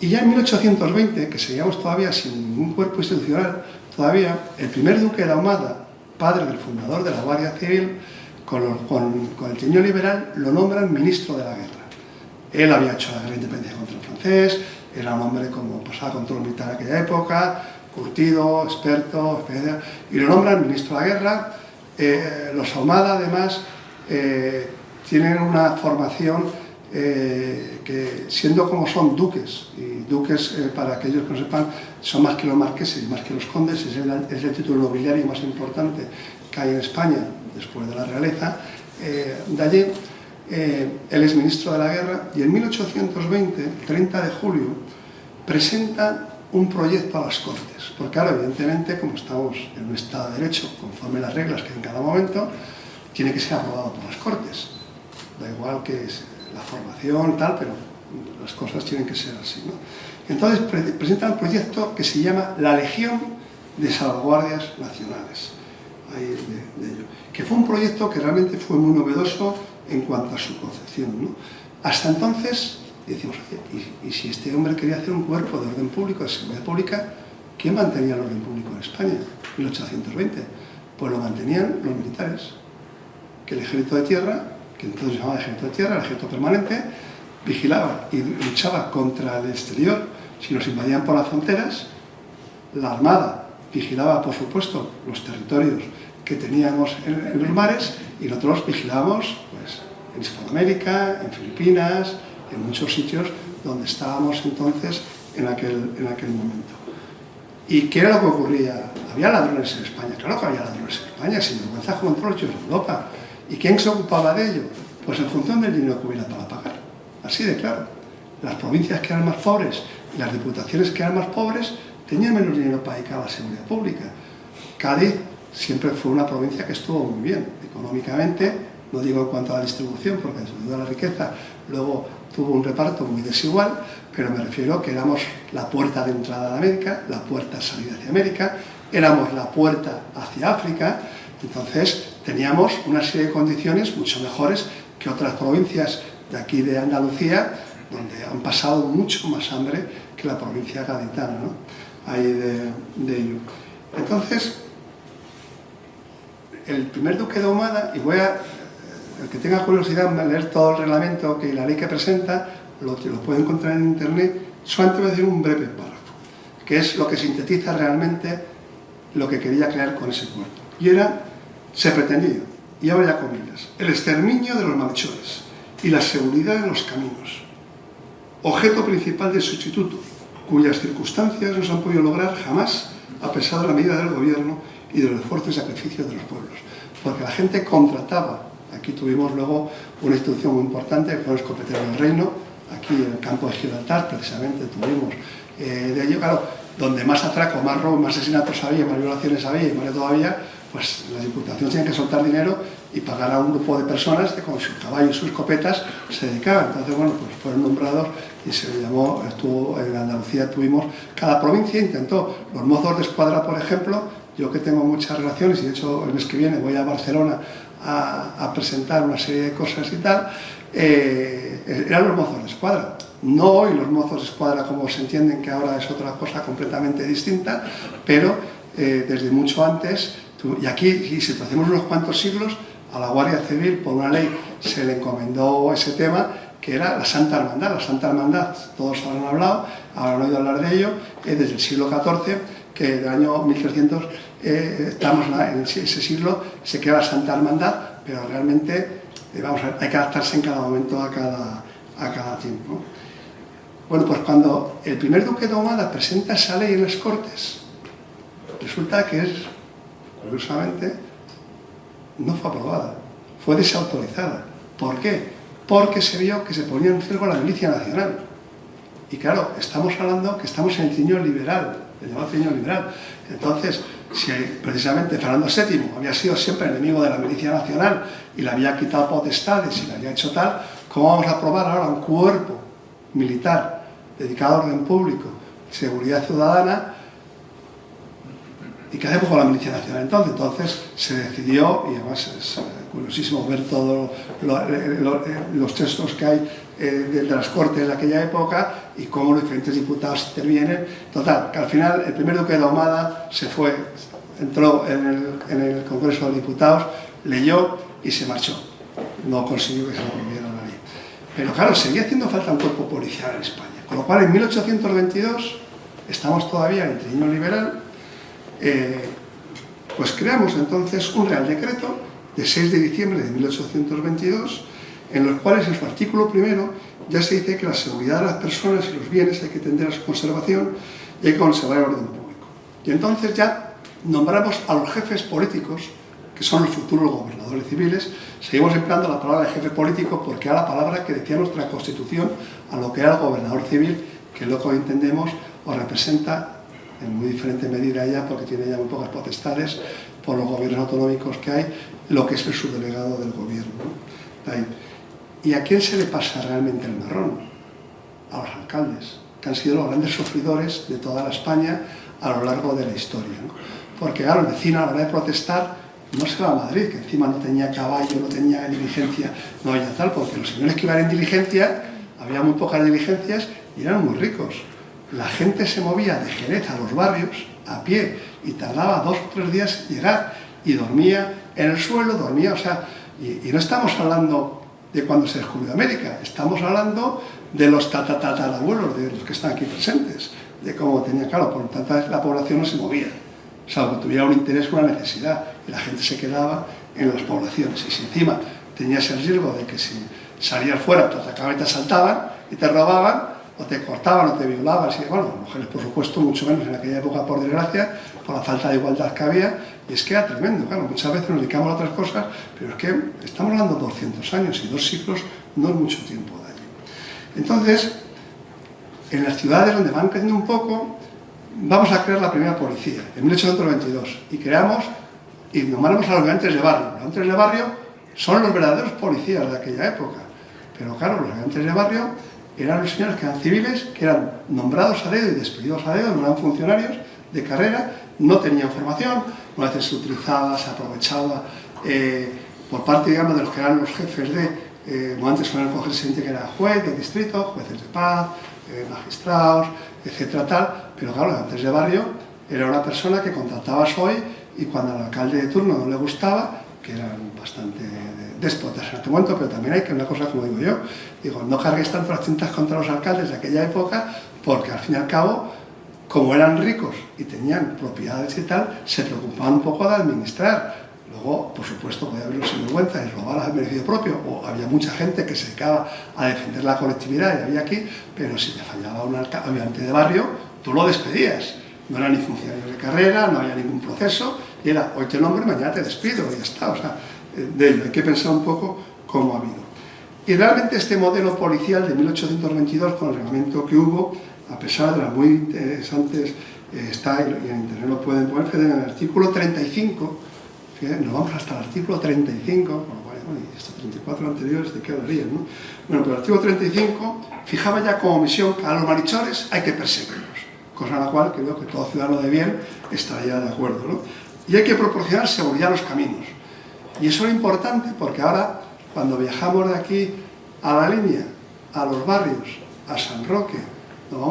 Y ya en 1820, que seguíamos todavía sin ningún cuerpo institucional, todavía el primer duque de Ahumada, padre del fundador de la Guardia Civil, con el trienio liberal, lo nombran ministro de la guerra. Él había hecho la guerra de independencia contra el francés, era un hombre como pasaba control militar en aquella época, curtido, experto, etc. Y lo nombran ministro de la guerra. Los Ahumada, además, tienen una formación que, siendo como son duques, y duques, para aquellos que no sepan, son más que los marqueses, más que los condes, es el título nobiliario más importante que hay en España, después de la realeza. De allí, él es ministro de la guerra, y en 1820, el 30 de julio, presenta un proyecto a las Cortes, porque ahora, evidentemente, como estamos en un Estado de Derecho, conforme las reglas que hay en cada momento, tiene que ser aprobado por las Cortes. Da igual que es la formación, tal, pero las cosas tienen que ser así, ¿no? Entonces presenta un proyecto que se llama la Legión de Salvaguardias Nacionales, ahí de ello, que fue un proyecto que realmente fue muy novedoso en cuanto a su concepción, ¿no? Hasta entonces decimos, y si este hombre quería hacer un cuerpo de orden público, de seguridad pública, ¿quién mantenía el orden público en España en 1820? Pues lo mantenían los militares, que el ejército de tierra, que entonces se llamaba ejército de tierra, el ejército permanente, vigilaba y luchaba contra el exterior si nos invadían por las fronteras. La armada vigilaba, por supuesto, los territorios que teníamos en los mares, y nosotros vigilábamos pues, en Hispanoamérica, en Filipinas, en muchos sitios donde estábamos entonces en aquel momento. ¿Y qué era lo que ocurría? ¿Había ladrones en España? Claro que había ladrones en España, sin vergüenza como en todos los sitios de Europa. ¿Y quién se ocupaba de ello? Pues en función del dinero que hubiera para pagar. Así de claro. Las provincias que eran más pobres y las diputaciones que eran más pobres tenían menos dinero para dedicar a la seguridad pública. Cádiz siempre fue una provincia que estuvo muy bien económicamente, no digo en cuanto a la distribución, porque sin duda la riqueza luego tuvo un reparto muy desigual, pero me refiero que éramos la puerta de entrada de América, la puerta de salida hacia América, éramos la puerta hacia África. Entonces teníamos una serie de condiciones mucho mejores que otras provincias de aquí de Andalucía, donde han pasado mucho más hambre que la provincia gaditana, ¿no? Ahí de ello. Entonces, el primer duque de Ahumada, y el que tenga curiosidad de leer todo el reglamento y la ley que presenta, lo puede encontrar en internet. Solamente voy a decir un breve párrafo, que es lo que sintetiza realmente lo que quería crear con ese cuerpo. Y se pretendía, y ahora ya comillas, el exterminio de los malhechores y la seguridad en los caminos, objeto principal del sustituto, cuyas circunstancias no se han podido lograr jamás a pesar de la medida del gobierno y de los esfuerzos y sacrificios de los pueblos. Porque la gente contrataba. Aquí tuvimos luego una institución muy importante, que fue el escopetero del reino, aquí en el campo de Gibraltar, precisamente tuvimos de allí, claro, donde más atraco, más robo, más asesinatos había, más violaciones había y más de todavía, pues las diputaciones tenían que soltar dinero y pagar a un grupo de personas que con sus caballos y sus escopetas se dedicaban. Entonces, bueno, pues fueron nombrados y se le llamó, estuvo en Andalucía, tuvimos, cada provincia intentó, los mozos de escuadra, por ejemplo, yo que tengo muchas relaciones y de hecho el mes que viene voy a Barcelona a presentar una serie de cosas y tal, eran los mozos de escuadra. No hoy los mozos de escuadra como se entienden, que ahora es otra cosa completamente distinta, pero desde mucho antes, y aquí, y si hacemos unos cuantos siglos, a la Guardia Civil, por una ley, se le encomendó ese tema, que era la Santa Hermandad. La Santa Hermandad, todos habrán hablado, habrán oído hablar de ello, desde el siglo XIV, que del año 1300, estamos en ese siglo, se crea la Santa Hermandad, pero realmente, vamos a ver, hay que adaptarse en cada momento a cada tiempo, ¿no? Bueno, pues cuando el primer duque de Ahumada presenta esa ley en las Cortes, resulta que curiosamente, no fue aprobada, fue desautorizada. ¿Por qué? Porque se vio que se ponía en riesgo la milicia nacional. Y claro, estamos hablando que estamos en el trienio liberal, el llamado trienio liberal. Entonces, si precisamente Fernando VII había sido siempre enemigo de la milicia nacional y le había quitado potestades y le había hecho tal, ¿cómo vamos a aprobar ahora un cuerpo militar dedicado a orden público, seguridad ciudadana, y qué hacemos con la milicia nacional? Entonces se decidió, y además es curiosísimo ver todos los textos que hay de las Cortes de aquella época y cómo los diferentes diputados intervienen. Total, que al final el primer duque de Ahumada se fue, entró en el Congreso de Diputados, leyó y se marchó. No consiguió que se lo prohibiera la ley. Pero claro, seguía haciendo falta un cuerpo policial en España. Con lo cual, en 1822, estamos todavía en el trienio liberal, pues creamos entonces un Real Decreto de 6 de diciembre de 1822, en los cuales en su artículo primero ya se dice que la seguridad de las personas y los bienes hay que tender a su conservación y hay que conservar el orden público. Y entonces ya nombramos a los jefes políticos, que son los futuros gobernadores civiles. Seguimos empleando la palabra de jefe político porque era la palabra que decía nuestra Constitución a lo que era el gobernador civil, que lo que hoy entendemos o representa en muy diferente medida ya, porque tiene ya muy pocas potestades por los gobiernos autonómicos que hay, lo que es el subdelegado del gobierno, ¿no? ¿Y a quién se le pasa realmente el marrón? A los alcaldes, que han sido los grandes sufridores de toda la España a lo largo de la historia, ¿no? Porque claro, el vecino a la hora de protestar no se va a Madrid, que encima no tenía caballo, no tenía diligencia, no había tal, porque los señores que iban en diligencia, había muy pocas diligencias y eran muy ricos. La gente se movía de Jerez a los barrios a pie y tardaba 2 o 3 días en llegar y dormía en el suelo, dormía, o sea, y no estamos hablando de cuando se descubrió América, estamos hablando de los tatarabuelos, de los que están aquí presentes, de cómo tenía, claro, por lo tanto la población no se movía, salvo que tuviera un interés o una necesidad, y la gente se quedaba en las poblaciones, y si encima tenías el riesgo de que si salías fuera te atacaban y te asaltaban y te robaban, o te cortaban o te violaban, y bueno, las mujeres por supuesto, mucho menos en aquella época por desgracia, por la falta de igualdad que había, y es que era tremendo, claro, muchas veces nos dedicamos a otras cosas, pero es que estamos hablando de 200 años y 2 siglos no es mucho tiempo de allí. Entonces, en las ciudades donde van creciendo un poco, vamos a crear la primera policía, en 1822, y creamos y nombramos a los ayudantes de barrio. Los ayudantes de barrio son los verdaderos policías de aquella época, pero claro, los ayudantes de barrio eran los señores que eran civiles, que eran nombrados a dedo y despedidos a dedo, no eran funcionarios de carrera, no tenían formación, una vez se utilizaba, se aprovechaba por parte, digamos, de los que eran los jefes de, antes suelen cogerse gente que era juez de distrito, jueces de paz, magistrados, etcétera, tal, pero claro, antes de barrio era una persona que contratabas hoy y cuando al alcalde de turno no le gustaba, que eran bastante déspotas en aquel momento, pero también hay que una cosa, como digo yo, digo, no cargues tanto las tintas contra los alcaldes de aquella época, porque al fin y al cabo, como eran ricos y tenían propiedades y tal, se preocupaban un poco de administrar. Luego, por supuesto, podía haber los sinvergüenzas y robar al beneficio propio, o había mucha gente que se dedicaba a defender la colectividad y había aquí, pero si te fallaba un ayudante de barrio, tú lo despedías. No era ni funcionario de carrera, no había ningún proceso, y era, hoy te nombro, mañana te despido, y ya está. O sea, de ello hay que pensar un poco cómo ha habido. Y realmente este modelo policial de 1822, con el reglamento que hubo, a pesar de las muy interesantes, está, y en internet lo pueden poner, en el artículo 35, fíjate, nos vamos hasta el artículo 35, bueno, y estos 34 anteriores, ¿de qué hablarían, no? Bueno, pero el artículo 35 fijaba ya como misión que a los malhechores hay que perseguirlos, cosa en la cual creo que todo ciudadano de bien estaría de acuerdo, ¿no? Y hay que proporcionar seguridad a los caminos. Y eso es importante porque ahora, cuando viajamos de aquí a la línea, a los barrios, a San Roque, cuando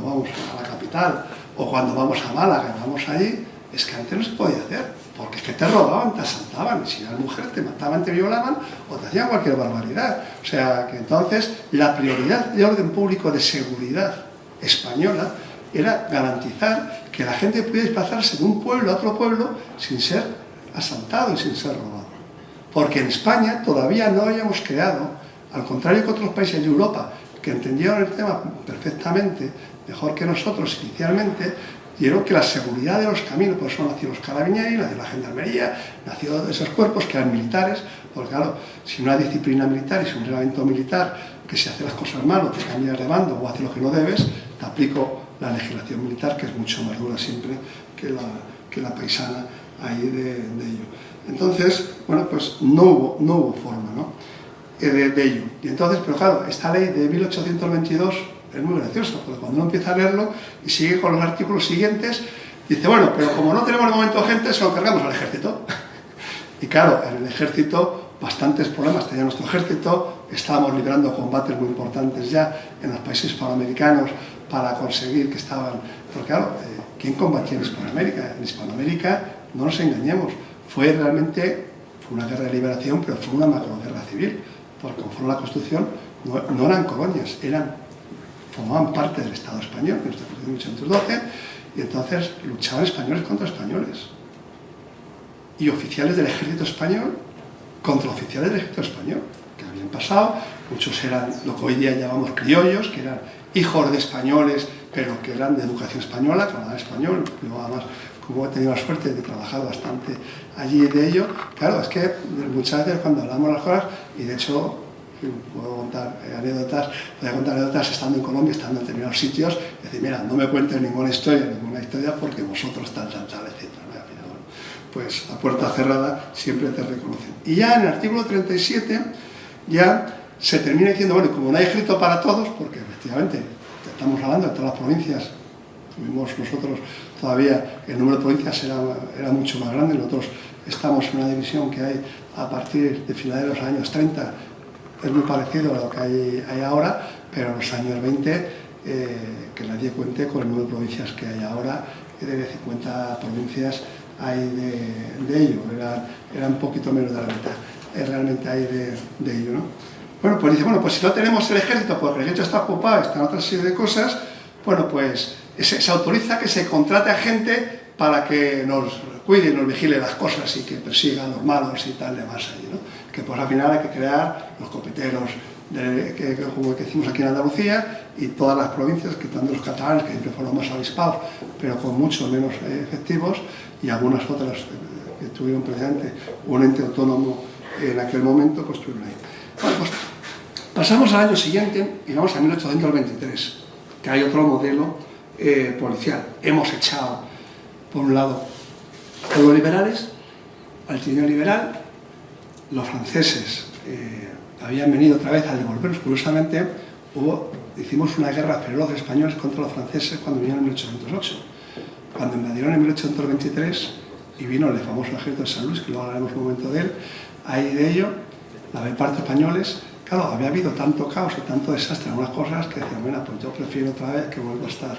vamos a la capital, o cuando vamos a Málaga, vamos allí, es que antes no se podía hacer, porque es que te robaban, te asaltaban, y si eras mujer te mataban, te violaban, o te hacían cualquier barbaridad. O sea, que entonces la prioridad de orden público de seguridad española era garantizar que la gente pudiera desplazarse de un pueblo a otro pueblo sin ser asaltado y sin ser robado. Porque en España todavía no habíamos creado, al contrario que otros países de Europa, que entendieron el tema perfectamente, mejor que nosotros inicialmente, dieron que la seguridad de los caminos, por eso nació los Carabinieri, nació la Gendarmería, nació esos cuerpos que eran militares, porque claro, si una disciplina militar y si un reglamento militar, que si hace las cosas mal o te cambias de bando o haces lo que no debes, te aplico la legislación militar, que es mucho más dura siempre que la paisana ahí de ello. Entonces, bueno, pues no hubo forma, ¿no? de ello. Y entonces, pero claro, esta ley de 1822 es muy graciosa, porque cuando uno empieza a leerlo y sigue con los artículos siguientes, dice, bueno, pero como no tenemos de momento gente, se lo cargamos al ejército. Y claro, en el ejército bastantes problemas tenía nuestro ejército, estábamos librando combates muy importantes ya en los países hispanoamericanos para conseguir que estaban... Porque claro, ¿quién combatía en Hispanoamérica? En Hispanoamérica, no nos engañemos, fue una guerra de liberación, pero fue una macroguerra civil, porque conforme a la Constitución no eran colonias, formaban parte del Estado español, en nuestra Constitución de 1812, y entonces luchaban españoles contra españoles. Y oficiales del ejército español contra oficiales del ejército español, que habían pasado, muchos eran lo que hoy día llamamos criollos, que eran hijos de españoles, pero que eran de educación española, que hablaban español. Yo además, como he tenido la suerte de trabajar bastante allí de ello, claro, es que muchas veces cuando hablamos las cosas, y de hecho puedo contar anécdotas estando en Colombia, estando en determinados sitios, y decir, mira, no me cuentes ninguna historia porque vosotros tal, etc. Al final, bueno, pues a puerta cerrada siempre te reconocen. Y ya en el artículo 37 ya se termina diciendo, bueno, como no hay ejército para todos, porque efectivamente estamos hablando de todas las provincias, tuvimos nosotros todavía, el número de provincias era mucho más grande, nosotros estamos en una división que hay a partir de finales de los años 30, es muy parecido a lo que hay ahora, pero en los años 20, que nadie cuente con el número de provincias que hay ahora, de 50 provincias hay de ello, era un poquito menos de la mitad, realmente hay de ello, ¿no? Bueno, pues dice, bueno, pues si no tenemos el ejército, porque el ejército está ocupado, está en otra serie de cosas, bueno, pues se autoriza que se contrate a gente para que nos cuide y nos vigile las cosas y que persiga a los malos y tal, demás allí, ¿no? Que pues al final hay que crear los copeteros, como que hicimos aquí en Andalucía, y todas las provincias, quitando los catalanes, que siempre fueron más avispados, pero con mucho menos efectivos, y algunas otras que tuvieron precisamente un ente autónomo en aquel momento, pues estuvieron ahí. Bueno, pues pasamos al año siguiente y vamos a 1823, que hay otro modelo policial. Hemos echado, por un lado, a los liberales, al trienio liberal. Los franceses habían venido otra vez a devolvernos. Curiosamente, hicimos una guerra feroz de españoles contra los franceses cuando vinieron en 1808. Cuando invadieron en 1823 y vino el famoso ejército de San Luis, que luego hablaremos un momento de él, ahí de ello, la mayor parte de españoles, claro, había habido tanto caos y tanto desastre en unas cosas que decían, bueno, pues yo prefiero otra vez que vuelva a estar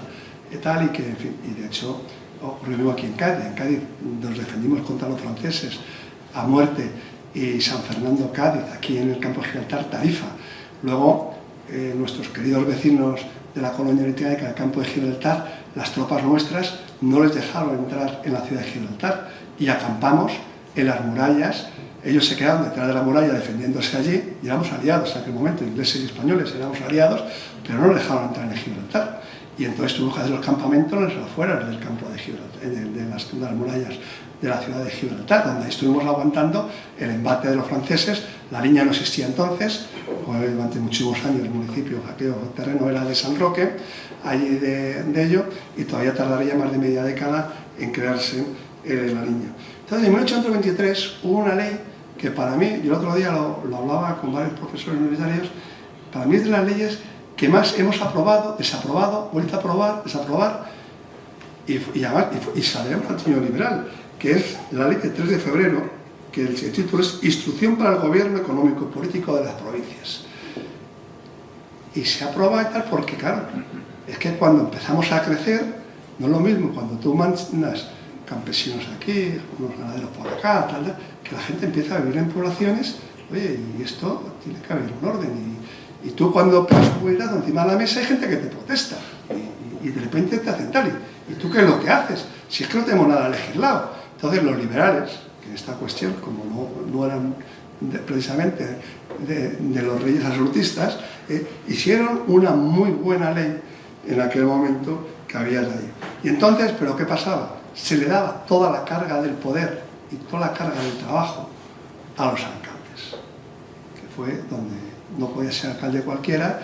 tal, y que, en fin, y de hecho ocurrió aquí en Cádiz. En Cádiz nos defendimos contra los franceses a muerte, y San Fernando, Cádiz, aquí en el campo de Gibraltar, Tarifa. Luego, nuestros queridos vecinos de la colonia británica del campo de Gibraltar, las tropas nuestras no les dejaron entrar en la ciudad de Gibraltar y acampamos en las murallas. Ellos se quedaron detrás de la muralla defendiéndose allí y éramos aliados en aquel momento, ingleses y españoles éramos aliados, pero no nos dejaron entrar en Gibraltar. Y entonces tuvimos que hacer los campamentos en las afueras del campo de Gibraltar, de las murallas de la ciudad de Gibraltar, donde estuvimos aguantando el embate de los franceses. La línea no existía entonces, durante muchísimos años el municipio, aquel terreno era de San Roque, allí de ello, y todavía tardaría más de media década en crearse la línea. Entonces, en 1823 hubo una ley que para mí, yo el otro día lo hablaba con varios profesores universitarios, para mí es de las leyes que más hemos aprobado, desaprobado, vuelto a aprobar, desaprobar, y salió al término liberal, que es la ley del 3 de febrero, que el título es Instrucción para el Gobierno Económico y Político de las Provincias. Y se aprueba y tal porque, claro, es que cuando empezamos a crecer, no es lo mismo cuando tú mandas campesinos aquí, unos ganaderos por acá, tal, que la gente empieza a vivir en poblaciones, oye, y esto tiene que haber un orden, y tú cuando pegas un cuidado encima de la mesa hay gente que te protesta, y de repente te hacen tal, y tú qué es lo que haces, si es que no tenemos nada legislado. Entonces los liberales, que en esta cuestión, como no eran precisamente de los reyes absolutistas, hicieron una muy buena ley en aquel momento que había ahí. Y entonces, ¿pero qué pasaba? Se le daba toda la carga del poder y toda la carga del trabajo a los alcaldes, que fue donde no podía ser alcalde cualquiera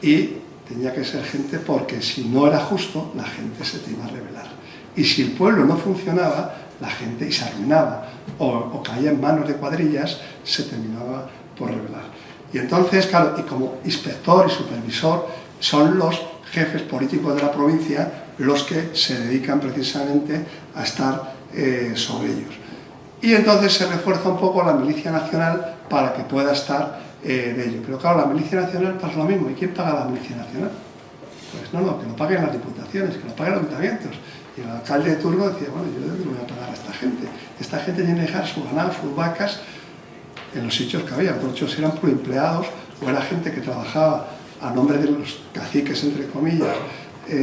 y tenía que ser gente, porque si no era justo, la gente se te iba a rebelar. Y si el pueblo no funcionaba, la gente se arruinaba o caía en manos de cuadrillas, se terminaba por rebelar. Y entonces, claro, y como inspector y supervisor son los jefes políticos de la provincia los que se dedican precisamente a estar sobre ellos. Y entonces se refuerza un poco la milicia nacional para que pueda estar de ello. Pero claro, la milicia nacional pasa lo mismo. ¿Y quién paga la milicia nacional? Pues no, que lo paguen las diputaciones, que lo paguen los ayuntamientos. Y el alcalde de turno decía, bueno, ¿yo de dónde voy a pagar a esta gente? Esta gente tiene que dejar su ganado, sus vacas en los sitios que había. Muchos eran empleados o era gente que trabajaba a nombre de los caciques, entre comillas,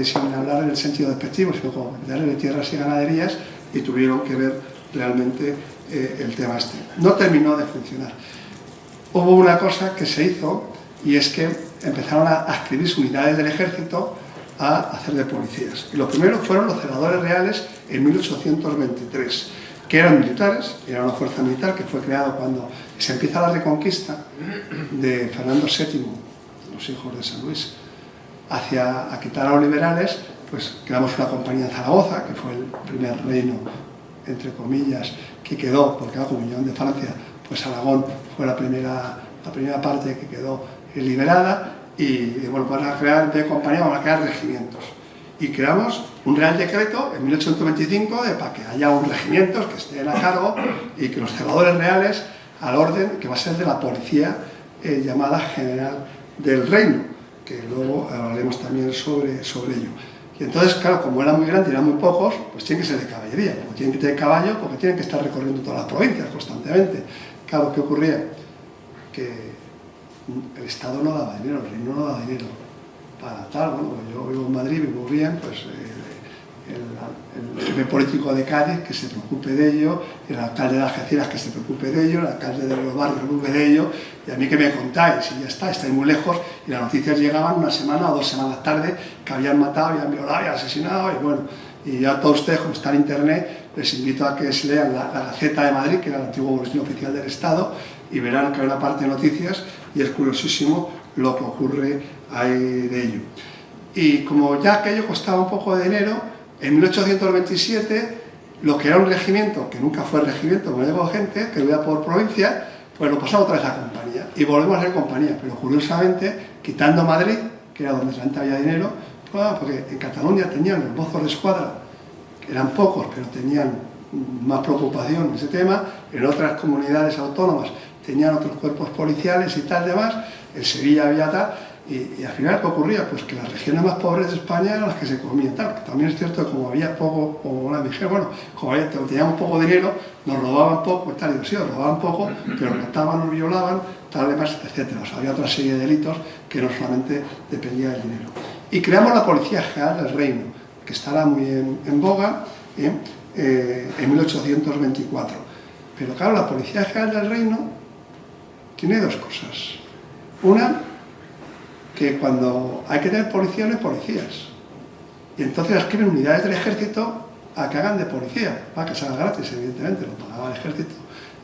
sin hablar en el sentido despectivo, sino como darle de tierras y ganaderías, y tuvieron que ver realmente el tema este. No terminó de funcionar. Hubo una cosa que se hizo, y es que empezaron a adscribirse unidades del ejército a hacer de policías. Y los primeros fueron los celadores reales en 1823, que eran militares, era una fuerza militar que fue creada cuando se empieza la reconquista de Fernando VII, los hijos de San Luis, a quitar a los liberales. Pues creamos una compañía en Zaragoza, que fue el primer reino, entre comillas, que quedó, porque como Unión de Francia, pues Aragón fue la primera parte que quedó liberada, y bueno, van a crear de compañía, van a crear regimientos. Y creamos un real decreto en 1825 para que haya un regimiento que estén a cargo y que los celadores reales al orden que va a ser de la policía llamada General del Reino, que luego hablaremos también sobre ello. Y entonces, claro, como era muy grande y eran muy pocos, pues tienen que ser de caballería, porque tienen que tener caballo, porque tienen que estar recorriendo todas las provincias constantemente. Claro, ¿qué ocurría? Que el Estado no daba dinero, el reino no daba dinero para tal. Bueno, yo vivo en Madrid, vivo bien, pues el jefe político de Cádiz que se preocupe de ello, el alcalde de Algeciras que se preocupe de ello, el alcalde de los barrios que se preocupe de ello, y a mí que me contáis, y ya está, estáis muy lejos, y las noticias llegaban una semana o 2 semanas tarde, que habían matado, habían violado, habían asesinado, y bueno, y ya todos ustedes, como está en internet, les invito a que se lean la Gaceta de Madrid, que era el antiguo boletín oficial del Estado, y verán que hay una parte de noticias, y es curiosísimo lo que ocurre ahí de ello. Y como ya aquello costaba un poco de dinero, en 1827, lo que era un regimiento, que nunca fue regimiento, como llegó gente, que iba por provincia, pues lo pasamos otra vez a compañía, y volvemos a ser compañía, pero curiosamente, quitando Madrid, que era donde realmente había dinero, porque en Cataluña tenían los mozos de escuadra, que eran pocos, pero tenían más preocupación en ese tema, en otras comunidades autónomas tenían otros cuerpos policiales y tal demás, en Sevilla había tal, y al final, ¿qué ocurría? Pues que las regiones más pobres de España eran las que se comían tal, porque también es cierto que como había poco, como una dije, bueno, como teníamos poco dinero, nos robaban poco, tal, digo, sí, nos robaban poco, pero nos mataban, nos violaban, tal demás, etc. O sea, había otra serie de delitos que no solamente dependía del dinero. Y creamos la Policía General del Reino, que estará muy en boga, en 1824. Pero claro, la Policía General del Reino tiene 2 cosas. Una, que cuando hay que tener policía no hay policías. Y entonces escriben unidades del ejército a que hagan de policía, para que salga gratis, evidentemente, lo pagaba el ejército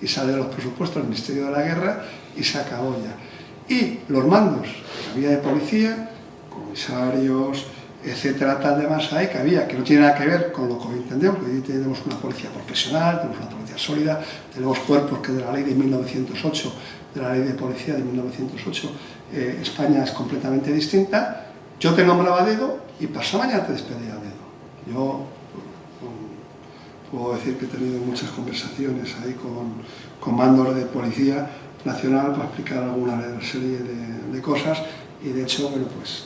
y sale de los presupuestos del Ministerio de la Guerra y se acabó ya. Y los mandos que había de policía, comisarios, etcétera, tal demás hay que había, que no tiene nada que ver con lo que hoy entendemos, porque hoy tenemos una policía profesional, tenemos una policía policía sólida, tenemos cuerpos que de la ley de 1908, de la ley de policía de 1908, España es completamente distinta. Yo te nombraba a dedo y pasado mañana te despedía a dedo. Yo puedo decir que he tenido muchas conversaciones ahí con mandos de Policía Nacional para explicar alguna serie de cosas, y de hecho, bueno, pues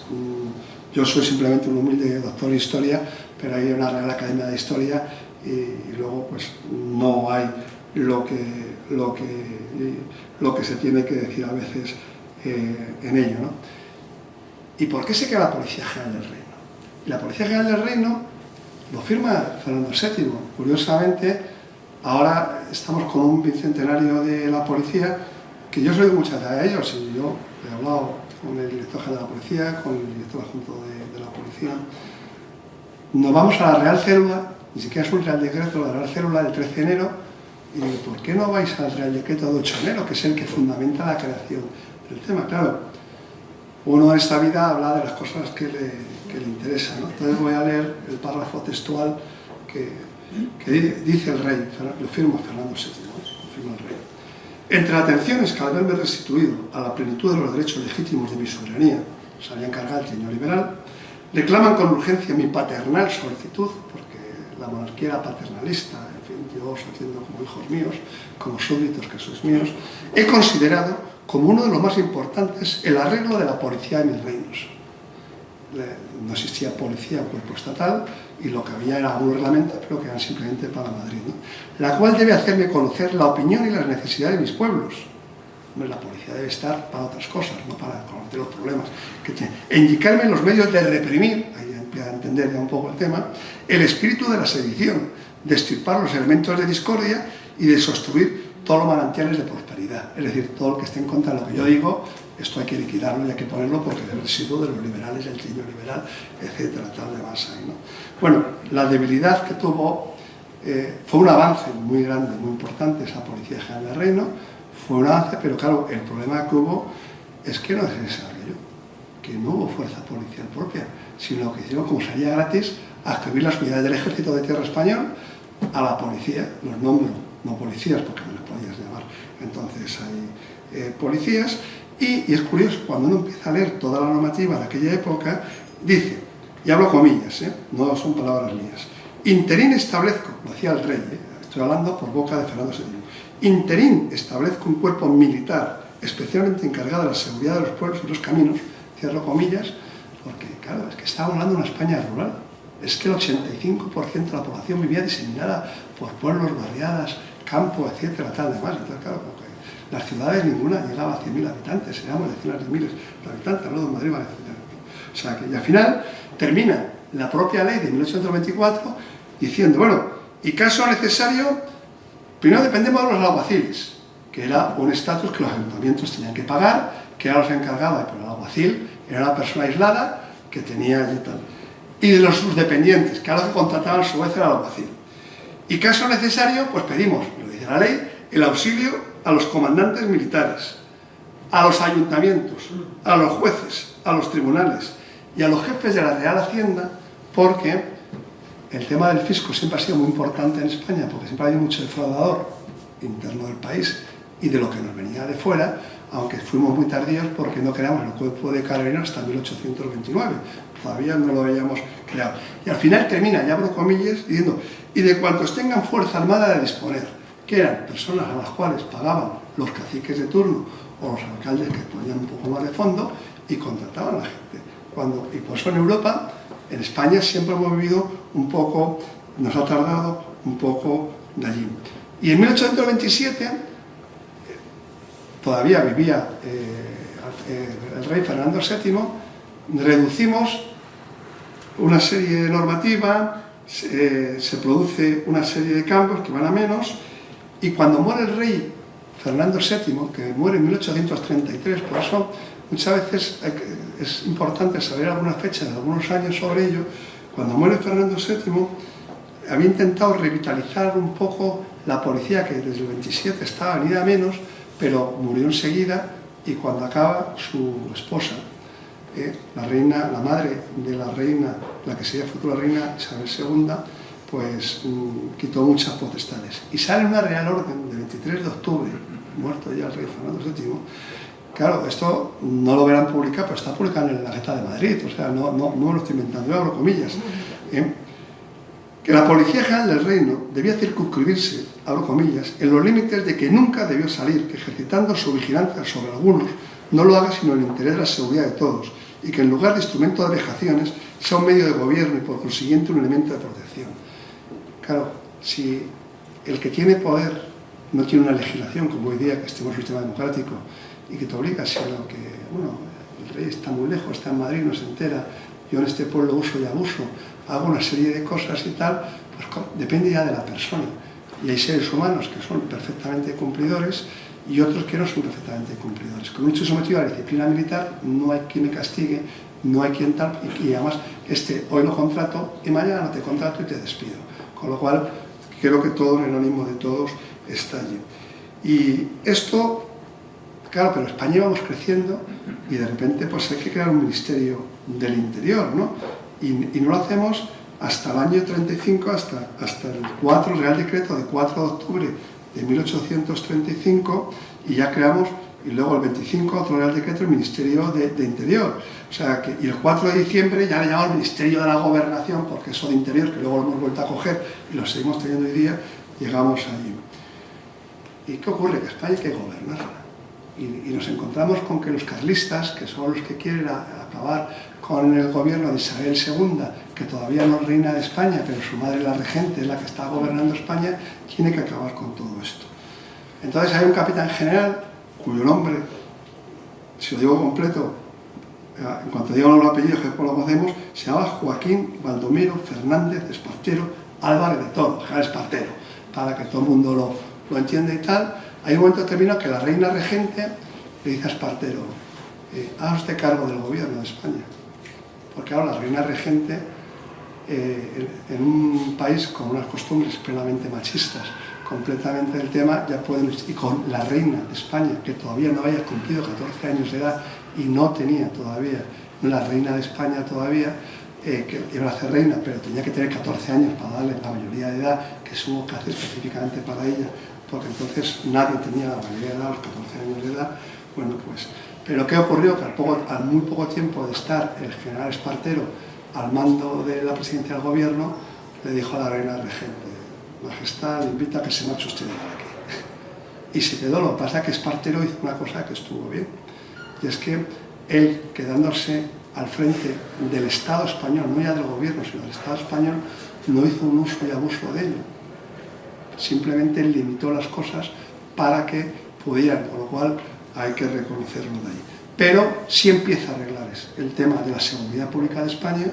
yo soy simplemente un humilde doctor en Historia, pero hay una Real Academia de Historia y luego pues no hay lo que se tiene que decir a veces en ello, ¿no? ¿Y por qué se crea la Policía General del Reino? Y la Policía General del Reino lo firma Fernando VII. Curiosamente, ahora estamos con un bicentenario de la policía, que yo soy de muchas de ellos, y yo he hablado con el director general de la policía, con el director adjunto de la policía. Nos vamos a la Real Célula, ni siquiera es un Real Decreto, la Real Célula del 13 de enero, y digo, ¿por qué no vais al Real Decreto de 8 de enero, que es el que fundamenta la creación del tema? Claro, uno en esta vida habla de las cosas que le interesan, ¿no? Entonces voy a leer el párrafo textual que dice el rey, lo firma Fernando VII, ¿no? Lo firma el rey. Entre atenciones que al verme restituido a la plenitud de los derechos legítimos de mi soberanía, se había encargado el trienio liberal, reclaman con urgencia mi paternal solicitud, porque la monarquía era paternalista, en fin, yo os atiendo como hijos míos, como súbditos que sois míos, he considerado como uno de los más importantes el arreglo de la policía de mis reinos. No existía policía o cuerpo estatal, y lo que había era un reglamento, pero que eran simplemente para Madrid, ¿no? La cual debe hacerme conocer la opinión y las necesidades de mis pueblos. Hombre, la policía debe estar para otras cosas, no para conocer los problemas que tienen. E indicarme los medios de reprimir, ahí empieza a entender ya un poco el tema, el espíritu de la sedición, de extirpar los elementos de discordia y de sostruir todos los manantiales de prosperidad. Es decir, todo lo que esté en contra de lo que yo digo, esto hay que liquidarlo y hay que ponerlo porque es el residuo de los liberales, el trienio liberal, etcétera, tal de más ahí, ¿no? Bueno, la debilidad que tuvo fue un avance muy grande, muy importante, esa Policía General del Reino, fue un avance, pero claro, el problema que hubo es que no se desarrolló, que no hubo fuerza policial propia, sino que hicieron, como salía gratis, adscribir las unidades del Ejército de Tierra Español a la policía, los nombro, no policías, porque no les podías llamar, entonces hay policías. Y es curioso, cuando uno empieza a leer toda la normativa de aquella época, dice, y hablo comillas, no son palabras mías, interín establezco, lo hacía el rey, estoy hablando por boca de Fernando VII, interín establezco un cuerpo militar especialmente encargado de la seguridad de los pueblos y los caminos, cierro comillas, porque claro, es que estábamos hablando de una España rural, es que el 85% de la población vivía diseminada por pueblos, barriadas, campo, etcétera, tal demás. Entonces, claro, porque las ciudades ninguna llegaba a 100.000 habitantes, éramos decenas de miles de habitantes, hablando de Madrid, etcétera. O sea que, y al final termina la propia ley de 1824 diciendo, bueno, y caso necesario, primero dependemos de los alguaciles, que era un estatus que los ayuntamientos tenían que pagar, que era los encargados, pero el alguacil era una persona aislada que tenía allí tal. Y de sus dependientes, que ahora se contrataban a su vez era el alguacil. Y caso necesario, pues pedimos, lo dice la ley, el auxilio a los comandantes militares, a los ayuntamientos, a los jueces, a los tribunales y a los jefes de la Real Hacienda, porque el tema del fisco siempre ha sido muy importante en España, porque siempre ha habido mucho defraudador interno del país y de lo que nos venía de fuera, aunque fuimos muy tardíos porque no creamos el cuerpo de carabineros hasta 1829, todavía no lo habíamos creado. Y al final termina, ya abro comillas, diciendo, y de cuantos tengan fuerza armada de disponer, que eran personas a las cuales pagaban los caciques de turno o los alcaldes que ponían un poco más de fondo y contrataban a la gente. Y por eso en Europa, en España siempre hemos vivido un poco, nos ha tardado un poco de allí. Y en 1827, todavía vivía el rey Fernando VII, reducimos una serie de normativa, se produce una serie de cambios que van a menos, y cuando muere el rey Fernando VII, que muere en 1833, por eso muchas veces es importante saber algunas fechas de algunos años sobre ello. Cuando muere Fernando VII, había intentado revitalizar un poco la policía, que desde el 27 estaba venida a menos, pero murió enseguida, y cuando acaba, su esposa, la reina, la madre de la reina, la que sería futura reina Isabel II, pues quitó muchas potestades. Y sale una Real Orden de 23 de octubre, muerto ya el rey Fernando VII. Claro, esto no lo verán publicado, pero está publicado en la Gaceta de Madrid, o sea, no me lo estoy inventando, yo abro comillas. Que la Policía General del Reino debía circunscribirse, abro comillas, en los límites de que nunca debió salir, que ejercitando su vigilancia sobre algunos, no lo haga sino en el interés de la seguridad de todos, y que en lugar de instrumento de vejaciones, sea un medio de gobierno y por consiguiente un elemento de protección. Claro, si el que tiene poder no tiene una legislación, como hoy día que estemos en un sistema democrático, y que te obliga, sino que, bueno, el rey está muy lejos, está en Madrid, no se entera, yo en este pueblo uso y abuso, hago una serie de cosas y tal, pues depende ya de la persona. Y hay seres humanos que son perfectamente cumplidores y otros que no son perfectamente cumplidores. Con un hecho sometido a la disciplina militar no hay quien me castigue, no hay quien tal, y además hoy lo contrato y mañana no te contrato y te despido. Con lo cual, creo que todo en el ánimo de todos está allí. Y esto, claro, pero en España íbamos creciendo y de repente pues hay que crear un ministerio del interior, ¿no? Y no lo hacemos hasta el año 35, hasta el Real Decreto de 4 de octubre de 1835, y ya creamos, y luego el 25 otro Real Decreto, el Ministerio de Interior. O sea, y el 4 de diciembre ya le llamamos Ministerio de la Gobernación, porque eso de Interior, que luego lo hemos vuelto a coger y lo seguimos teniendo hoy día, llegamos allí. ¿Y qué ocurre? Que España hay que gobernarla. Y nos encontramos con que los carlistas, que son los que quieren acabar con el gobierno de Isabel II, que todavía no reina de España, pero su madre, la regente, es la que está gobernando España, tiene que acabar con todo esto. Entonces hay un capitán general, cuyo nombre, si lo digo completo, en cuanto digo los apellidos que lo conocemos, se llama Joaquín Baldomero Fernández Espartero Álvarez de Toro, general Espartero, para que todo el mundo lo entienda y tal. Hay un momento determinado que la reina regente le dice a Espartero, haga usted cargo del gobierno de España. Porque ahora la reina regente, en un país con unas costumbres plenamente machistas, completamente del tema, ya pueden, y con la reina de España, que todavía no había cumplido 14 años de edad y no tenía todavía, la reina de España todavía, que iba a ser reina, pero tenía que tener 14 años para darle la mayoría de edad, que es un caso específicamente para ella, porque entonces nadie tenía la mayoría de edad a los 14 años de edad. Bueno, pues, pero ¿qué ocurrió? Que al muy poco tiempo de estar el general Espartero al mando de la presidencia del gobierno, le dijo a la reina regente, Majestad, le invita a que se marche usted de aquí. Y se quedó. Lo que pasa es que Espartero hizo una cosa que estuvo bien, y es que él, quedándose al frente del Estado español, no ya del gobierno, sino del Estado español, no hizo un uso y abuso de ello. Simplemente limitó las cosas para que pudieran, con lo cual hay que reconocerlo de ahí. Pero sí empieza a arreglar el tema de la seguridad pública de España,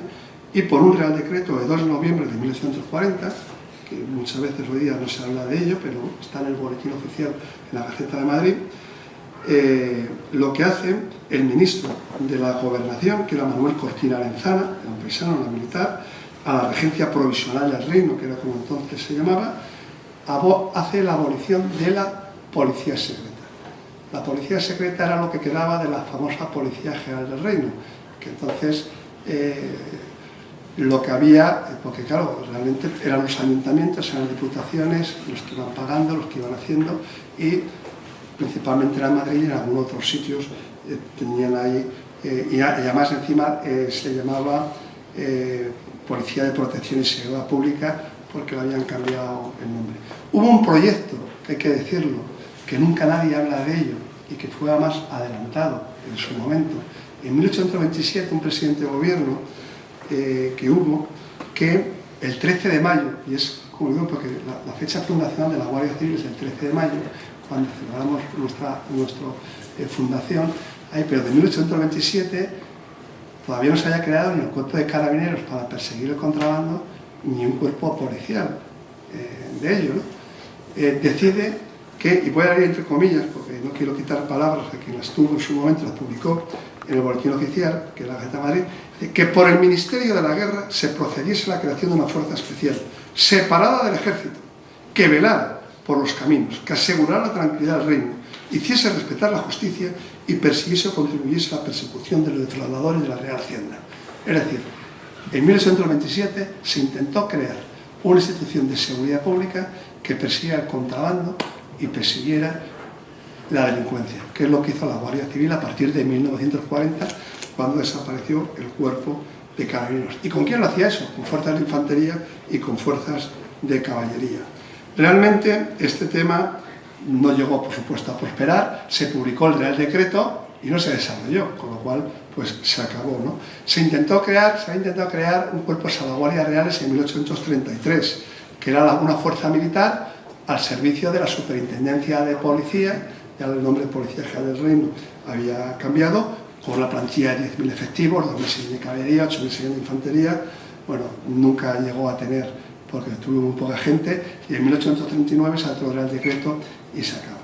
y por un Real Decreto de 2 de noviembre de 1840, que muchas veces hoy día no se habla de ello, pero está en el boletín oficial en la Gaceta de Madrid, lo que hace el ministro de la Gobernación, que era Manuel Cortina Arenzana, era un paisano, no militar, a la regencia provisional del reino, que era como entonces se llamaba, hace la abolición de la policía secreta. La policía secreta era lo que quedaba de la famosa Policía General del Reino, que entonces lo que había, porque claro, realmente eran los ayuntamientos, eran las diputaciones los que iban pagando, los que iban haciendo, y principalmente en Madrid y en algunos otros sitios tenían ahí, y además encima se llamaba Policía de Protección y Seguridad Pública, porque le habían cambiado el nombre. Hubo un proyecto, que hay que decirlo, que nunca nadie habla de ello, y que fue además adelantado en su momento. En 1827 un presidente de gobierno que hubo, que el 13 de mayo, y es como digo, porque la fecha fundacional de la Guardia Civil es el 13 de mayo, cuando celebramos nuestra fundación, pero de 1827 todavía no se había creado ni el cuerpo de carabineros para perseguir el contrabando, ni un cuerpo policial de ello, ¿no? Decide que, y voy a leer entre comillas, porque no quiero quitar palabras de quien las tuvo en su momento, las publicó en el boletín oficial, que es la Gaceta de Madrid, que por el Ministerio de la Guerra se procediese a la creación de una fuerza especial, separada del ejército, que velara por los caminos, que asegurara la tranquilidad del reino, hiciese respetar la justicia y persiguiese o contribuyese a la persecución de los defraudadores de la Real Hacienda. Es decir, en 1827 se intentó crear una institución de seguridad pública que persiguiera el contrabando y persiguiera la delincuencia, que es lo que hizo la Guardia Civil a partir de 1940, cuando desapareció el cuerpo de carabineros. ¿Y con quién lo hacía eso? Con fuerzas de infantería y con fuerzas de caballería. Realmente este tema no llegó, por supuesto, a prosperar, se publicó el Real Decreto y no se desarrolló, con lo cual pues se acabó, ¿no? Se ha intentado crear un cuerpo de salvaguardias reales en 1833, que era una fuerza militar al servicio de la Superintendencia de Policía, ya el nombre de Policía General del Reino había cambiado, con la plantilla de 10.000 efectivos, 2.000 de caballería, 8.000 de infantería. Bueno, nunca llegó a tener, porque tuvo muy poca gente, y en 1839 se aprobó el decreto y se acabó.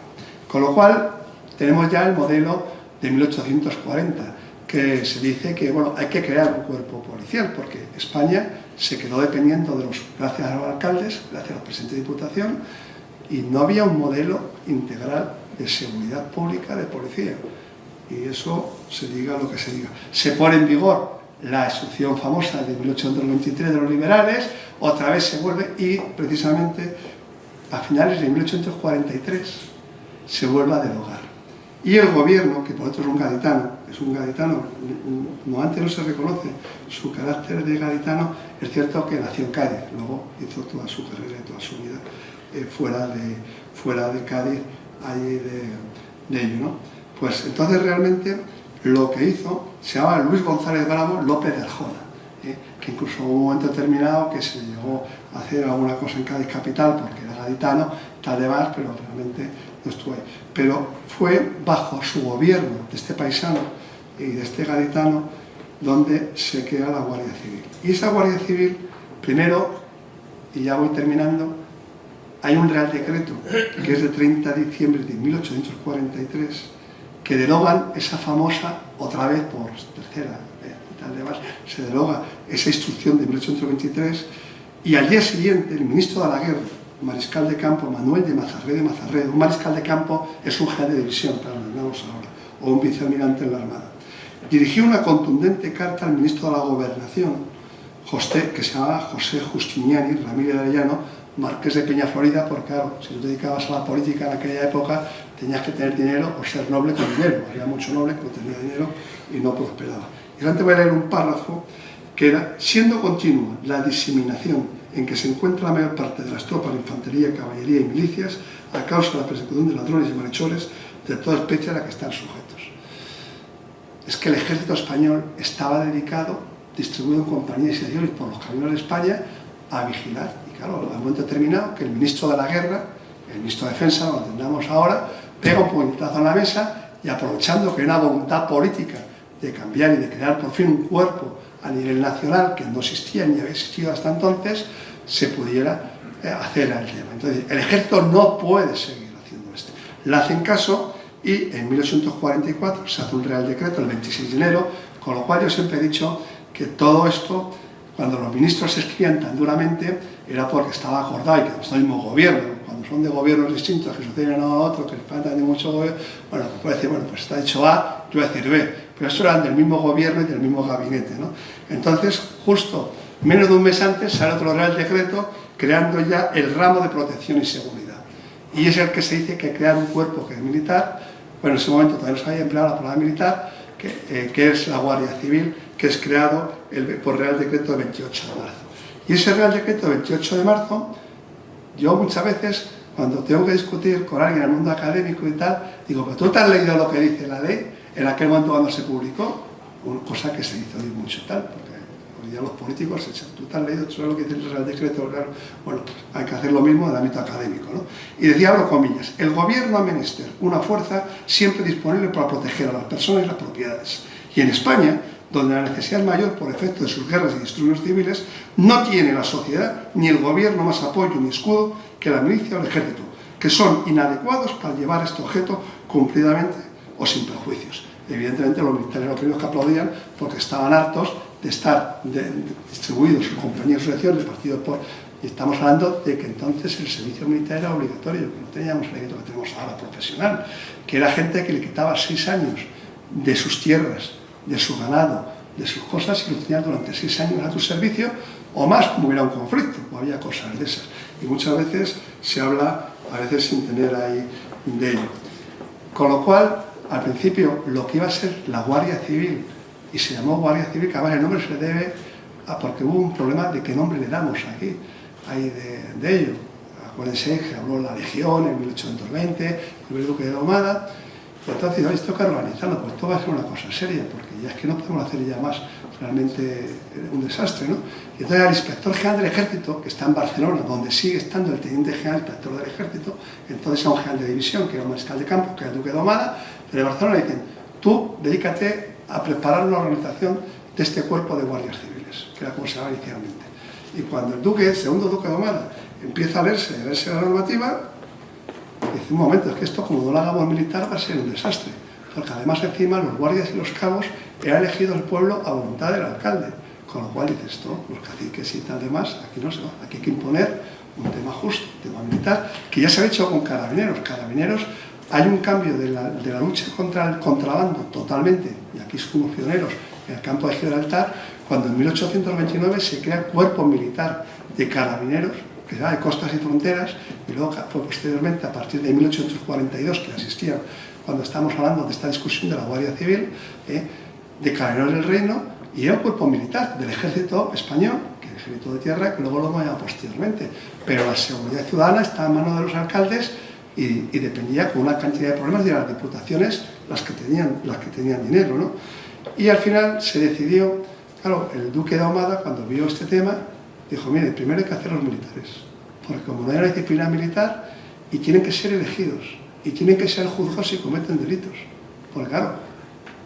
Con lo cual, tenemos ya el modelo de 1840, que se dice que, bueno, hay que crear un cuerpo policial, porque España se quedó dependiendo de gracias a los alcaldes, gracias a los presidentes de Diputación, y no había un modelo integral de seguridad pública de policía. Y eso, se diga lo que se diga. Se pone en vigor la instrucción famosa de 1823 de los liberales, otra vez se vuelve y, precisamente, a finales de 1843 se vuelve a derogar. Y el gobierno, que por otro es un gaditano, no, antes no se reconoce su carácter de gaditano, es cierto que nació en Cádiz, luego hizo toda su carrera y toda su vida fuera de Cádiz, allí de ello, ¿no? Pues entonces realmente lo que hizo se llamaba Luis González Bravo López de Arjona, que incluso hubo un momento determinado que se llegó a hacer alguna cosa en Cádiz capital porque era gaditano, tal demás, pero realmente no estuvo ahí. Pero fue bajo su gobierno de este paisano y de este gaditano donde se crea la Guardia Civil. Y esa Guardia Civil, primero, y ya voy terminando, hay un Real Decreto que es de 30 de diciembre de 1843 que derogan esa famosa, otra vez por tercera vez y tal demás, se deroga esa instrucción de 1823 y al día siguiente el ministro de la Guerra, mariscal de campo Manuel de Mazarredo, un mariscal de campo es un jefe de división, para lo que hablamos ahora, o un vicealmirante en la Armada, dirigió una contundente carta al ministro de la Gobernación, que se llamaba José Justiniani Ramírez de Arellano, marqués de Peñaflorida, porque claro, si tú te dedicabas a la política en aquella época, tenías que tener dinero o ser noble con dinero. Había mucho noble que no tenía dinero y no prosperaba. Y ahora te voy a leer un párrafo que era: siendo continua la diseminación en que se encuentra la mayor parte de las tropas de infantería, caballería y milicias, a causa de la persecución de ladrones y malhechores de toda especie a la que están sujetos. Es que el ejército español estaba dedicado, distribuido en compañías y secciones por los caminos de España, a vigilar. Y claro, en un momento determinado, que el ministro de la Guerra, el ministro de Defensa, lo entendamos ahora, pega un puñetazo en la mesa y, aprovechando que hay una voluntad política de cambiar y de crear por fin un cuerpo a nivel nacional que no existía ni había existido hasta entonces, se pudiera hacer el tema. Entonces, el ejército no puede seguir haciendo esto. Le hacen caso y en 1844 se hace un Real Decreto el 26 de enero, con lo cual yo siempre he dicho que todo esto, cuando los ministros se escribían tan duramente, era porque estaba acordado y que no es el mismo gobierno. Cuando son de gobiernos distintos, que suceden a otro, que España tiene mucho gobierno, bueno, pues puede decir, bueno, pues está dicho A, yo voy a decir B, pero estos eran del mismo gobierno y del mismo gabinete, ¿no? Entonces, justo menos de un mes antes sale otro Real Decreto creando ya el ramo de protección y seguridad. Y es el que se dice que crear un cuerpo que es militar, bueno, en ese momento todavía no se había empleado la palabra militar, que es la Guardia Civil, que es creado por Real Decreto de 28 de marzo. Y ese Real Decreto de 28 de marzo, yo muchas veces, cuando tengo que discutir con alguien en el mundo académico y tal, digo, pero tú te has leído lo que dice la ley en aquel momento cuando se publicó, cosa que se hizo mucho y tal, porque hoy día los políticos, tú te has leído, tú sabes lo que dice el Real Decreto, claro, bueno, hay que hacer lo mismo en el ámbito académico, ¿no? Y decía, abro comillas, el gobierno ha menester una fuerza siempre disponible para proteger a las personas y las propiedades. Y en España, donde la necesidad es mayor por efecto de sus guerras y disturbios civiles, no tiene la sociedad ni el gobierno más apoyo ni escudo que la milicia o el ejército, que son inadecuados para llevar este objeto cumplidamente o sin perjuicios. Evidentemente los militares eran los primeros que aplaudían porque estaban hartos de estar distribuidos en compañías y asociaciones, repartidos por... Y estamos hablando de que entonces el servicio militar era obligatorio, que no teníamos el elemento que tenemos ahora profesional, que era gente que le quitaba 6 años de sus tierras, de su ganado, de sus cosas, y lo tenías durante 6 años a tu servicio o más como hubiera un conflicto, o había cosas de esas. Y muchas veces se habla, a veces sin tener ahí de ello. Con lo cual, al principio, lo que iba a ser la Guardia Civil, y se llamó Guardia Civil, que además el nombre se le debe a porque hubo un problema de qué nombre le damos aquí, ahí de ello. Acuérdense que habló la Legión en 1820, el primer duque de Ahumada, y entonces esto hay que organizarlo, pues esto va a ser una cosa seria, porque ya es que no podemos hacer ya más realmente un desastre, ¿no? Y entonces el inspector general del ejército, que está en Barcelona, donde sigue estando el teniente general inspector del ejército, entonces a un general de división, que era un mariscal de campo, que era el duque de Ahumada, de Barcelona, le dicen, tú dedícate a preparar una organización de este cuerpo de guardias civiles, que era como se llamaba inicialmente. Y cuando el duque, el segundo duque de Ahumada, empieza a leerse la normativa, dice, un momento, es que esto como no lo hagamos militar va a ser un desastre, porque además encima los guardias y los cabos eran elegidos el pueblo a voluntad del alcalde, con lo cual dices, esto, los caciques y tal demás, aquí no se va, aquí hay que imponer un tema justo, un tema militar, que ya se ha hecho con Carabineros. Carabineros, hay un cambio de la lucha contra el contrabando totalmente, y aquí somos pioneros en el campo de Gibraltar, cuando en 1829 se crea el cuerpo militar de Carabineros, que era de costas y fronteras, y luego fue posteriormente, a partir de 1842, que asistían cuando estamos hablando de esta discusión de la Guardia Civil, de Carabineros del Reino, y era un cuerpo militar del ejército español, que es el ejército de tierra, que luego lo hemos llamado posteriormente. Pero la seguridad ciudadana está en manos de los alcaldes y dependía con una cantidad de problemas de las diputaciones las que tenían dinero, ¿no? Y al final se decidió, claro, el duque de Ahumada, cuando vio este tema, dijo, mire, primero hay que hacer los militares, porque como no hay una disciplina militar, y tienen que ser elegidos, y tienen que ser juzgados si cometen delitos. Porque claro,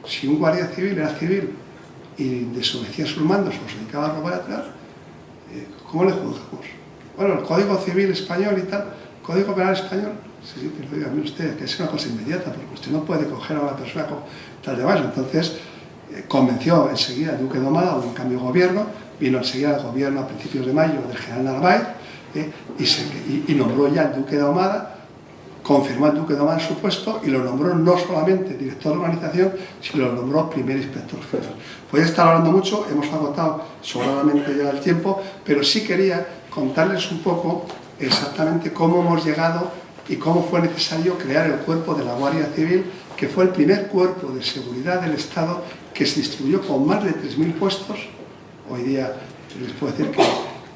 si un guardia civil era civil y desobedecía sus mandos o se dedicaba a robar atrás, ¿cómo le juzgamos? Bueno, el Código Civil español y tal, Código Penal español, sí, pero oiga, mire usted, que es una cosa inmediata, porque usted no puede coger a una persona con tal demás. Entonces, convenció enseguida al duque de Ahumada, hubo un cambio de gobierno, vino enseguida el gobierno a principios de mayo del general Narváez, y nombró ya al duque de Ahumada, confirmó al duque de Ahumada en su puesto y lo nombró no solamente director de organización, sino lo nombró primer inspector general. Podría estar hablando mucho, hemos agotado sobradamente ya el tiempo, pero sí quería contarles un poco exactamente cómo hemos llegado y cómo fue necesario crear el cuerpo de la Guardia Civil, que fue el primer cuerpo de seguridad del Estado que se distribuyó con más de 3.000 puestos. Hoy día les puedo decir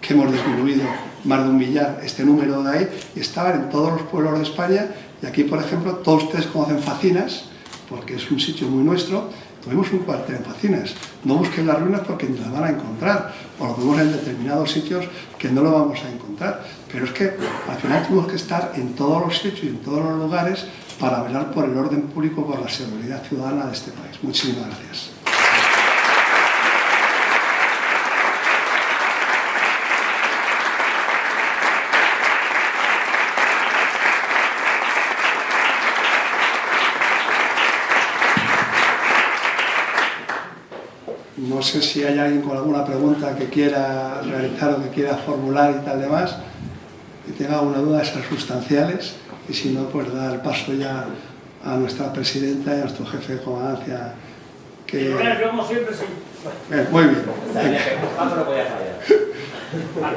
que hemos disminuido más de 1 millar este número de ahí, y estaban en todos los pueblos de España. Y aquí, por ejemplo, todos ustedes conocen Facinas, porque es un sitio muy nuestro. Tuvimos un cuartel en Facinas. No busquen las ruinas porque ni las van a encontrar, o lo tuvimos en determinados sitios que no lo vamos a encontrar. Pero es que al final tuvimos que estar en todos los sitios y en todos los lugares para velar por el orden público, por la seguridad ciudadana de este país. Muchísimas gracias. No sé si hay alguien con alguna pregunta que quiera realizar o que quiera formular y tal demás, que tenga alguna duda de esas sustanciales, y si no, pues dar el paso ya a nuestra presidenta y a nuestro jefe de comandancia. Que... Como siempre, sí. Muy bien. No podía fallar. Vale.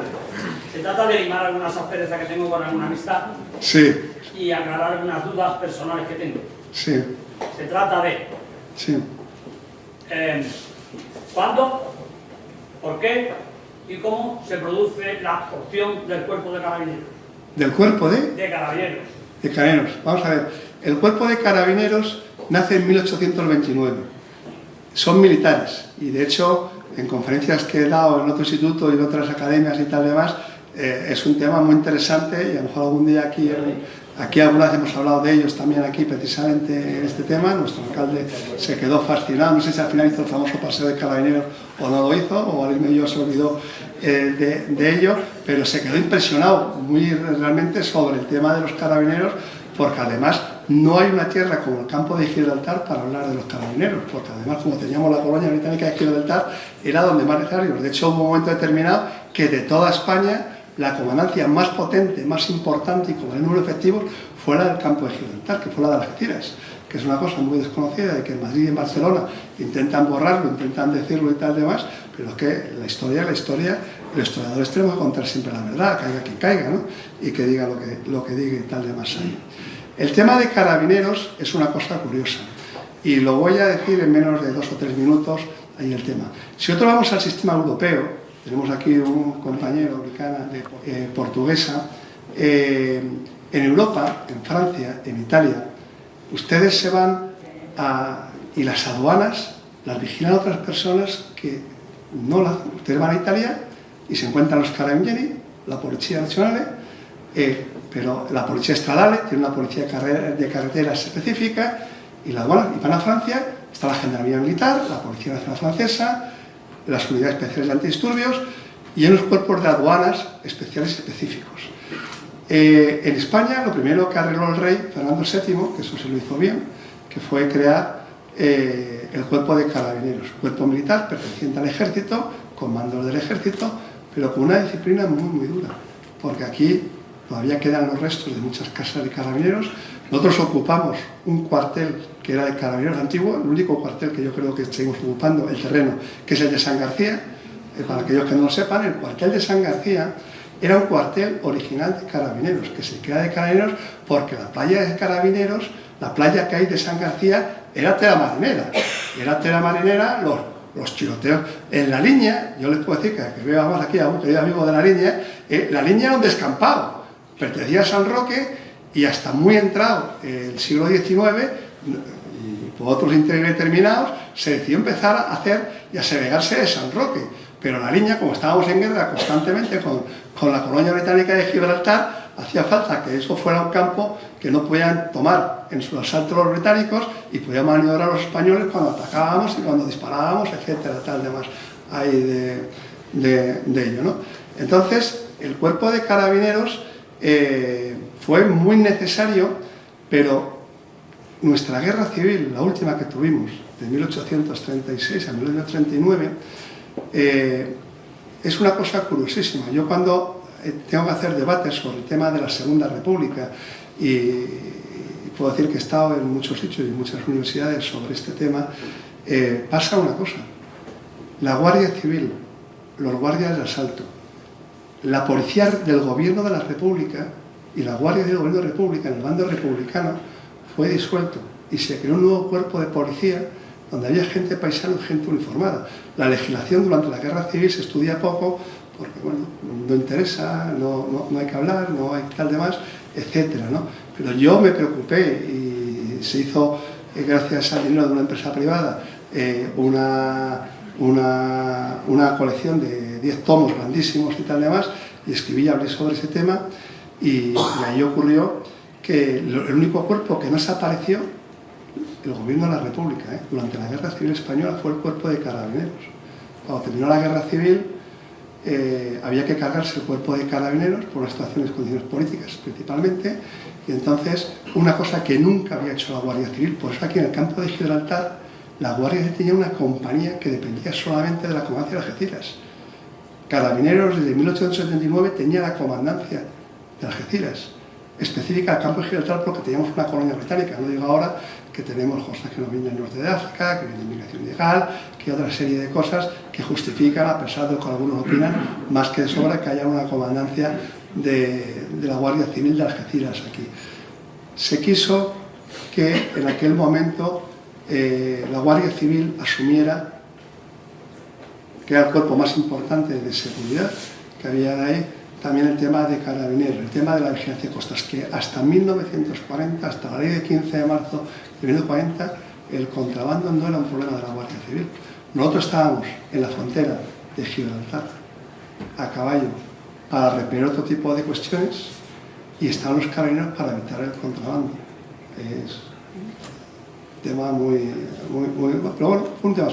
Se trata de limar algunas asperezas que tengo con alguna amistad, Sí. Y aclarar algunas dudas personales que tengo. Sí. Se trata de... Sí. ¿Cuándo, por qué y cómo se produce la opción del cuerpo de carabineros? ¿Del cuerpo de? De carabineros. De carabineros. Vamos a ver. El cuerpo de carabineros nace en 1829. Son militares y, de hecho, en conferencias que he dado en otro instituto y en otras academias y tal demás, es un tema muy interesante, y a lo mejor algún día aquí alguna vez hemos hablado de ellos también aquí precisamente en este tema. Nuestro alcalde se quedó fascinado, no sé si al final hizo el famoso paseo de carabineros o no lo hizo, o alguien medio se olvidó de ello, pero se quedó impresionado muy realmente sobre el tema de los carabineros, porque además no hay una tierra como el campo de Gibraltar para hablar de los carabineros, porque además, como teníamos la colonia británica de Gibraltar, era donde más necesarios. De hecho, hubo un momento determinado que de toda España la comandancia más potente, más importante y con el número de efectivos fue la del campo de Gibraltar, que fue la de Algeciras, que es una cosa muy desconocida, de que en Madrid y en Barcelona intentan borrarlo, intentan decirlo y tal demás, pero es que la historia el historiador extremo va a contar siempre la verdad, caiga quien caiga, ¿no? Y que diga lo que diga y tal de más ahí. El tema de Carabineros es una cosa curiosa y lo voy a decir en menos de 2 o 3 minutos ahí el tema. Si nosotros vamos al sistema europeo, tenemos aquí un compañero portuguesa, en Europa, en Francia, en Italia, ustedes se van y las aduanas las vigilan otras personas que no las... Ustedes van a Italia y se encuentran los carabinieri, la Policía Nazionale, pero la Policía Stradale tiene una policía de carreteras específica, y la aduana, y van a Francia, está la Gendarmería Militar, la Policía Nacional Francesa, las unidades especiales de antidisturbios y en los cuerpos de aduanas especiales específicos. En España lo primero que arregló el rey Fernando VII, que eso se lo hizo bien, que fue crear el cuerpo de carabineros, cuerpo militar perteneciente al ejército, con mandos del ejército, pero con una disciplina muy, muy dura, porque aquí todavía quedan los restos de muchas casas de carabineros. Nosotros ocupamos un cuartel que era de carabineros antiguo, el único cuartel que yo creo que seguimos ocupando, el terreno, que es el de San García. Para aquellos que no lo sepan, el cuartel de San García era un cuartel original de carabineros, que se crea de carabineros porque la playa de carabineros, la playa que hay de San García, era tela marinera. Era tela marinera, los tiroteos en la línea. Yo les puedo decir que veo más aquí a un querido amigo de la línea era un descampado, pertenecía a San Roque, y hasta muy entrado el siglo XIX, y por otros intereses determinados, se decidió empezar a hacer y a segregarse de San Roque. Pero la línea, como estábamos en guerra constantemente con la colonia británica de Gibraltar, hacía falta que eso fuera un campo que no podían tomar en su asalto los británicos y podían maniobrar los españoles cuando atacábamos y cuando disparábamos, etcétera, tal demás hay de ello, ¿no? Entonces, el cuerpo de carabineros fue muy necesario, pero nuestra guerra civil, la última que tuvimos, de 1836 a 1839, es una cosa curiosísima. Yo cuando tengo que hacer debates sobre el tema de la Segunda República, y puedo decir que he estado en muchos sitios y en muchas universidades sobre este tema, pasa una cosa. La Guardia Civil, los guardias de asalto, la policía del gobierno de la República y la Guardia del Gobierno de la República en el bando republicano fue disuelto y se creó un nuevo cuerpo de policía donde había gente paisana y gente uniformada. La legislación durante la Guerra Civil se estudia poco porque, bueno, no interesa, no hay que hablar, no hay tal demás, etcétera, ¿no? Pero yo me preocupé y se hizo, gracias al dinero de una empresa privada, una colección de 10 tomos grandísimos y tal demás, y escribí y hablé sobre ese tema, y ahí ocurrió que el único cuerpo que no desapareció, el gobierno de la República, durante la Guerra Civil Española, fue el cuerpo de carabineros. Cuando terminó la Guerra Civil, había que cargarse el cuerpo de carabineros por las situaciones, condiciones políticas principalmente, y entonces una cosa que nunca había hecho la Guardia Civil, por eso aquí en el campo de Gibraltar la Guardia Civil tenía una compañía que dependía solamente de la comandancia de Algeciras. Carabineros desde 1879 tenía la comandancia de Algeciras, específica al campo de Gibraltar porque teníamos una colonia británica. No digo ahora que tenemos cosas que nos vienen del norte de África, que viene inmigración ilegal, que otra serie de cosas que justifican, a pesar de lo que algunos opinan, más que de sobra que haya una comandancia de la Guardia Civil de Algeciras aquí. Se quiso que en aquel momento la Guardia Civil asumiera, que era el cuerpo más importante de seguridad que había de ahí, también el tema de carabineros, el tema de la vigilancia de costas, que hasta 1940, hasta la ley de 15 de marzo de 1940, el contrabando no era un problema de la Guardia Civil. Nosotros estábamos en la frontera de Gibraltar, a caballo, para repeler otro tipo de cuestiones, y estaban los carabineros para evitar el contrabando. Es un tema pero bueno, fue un tema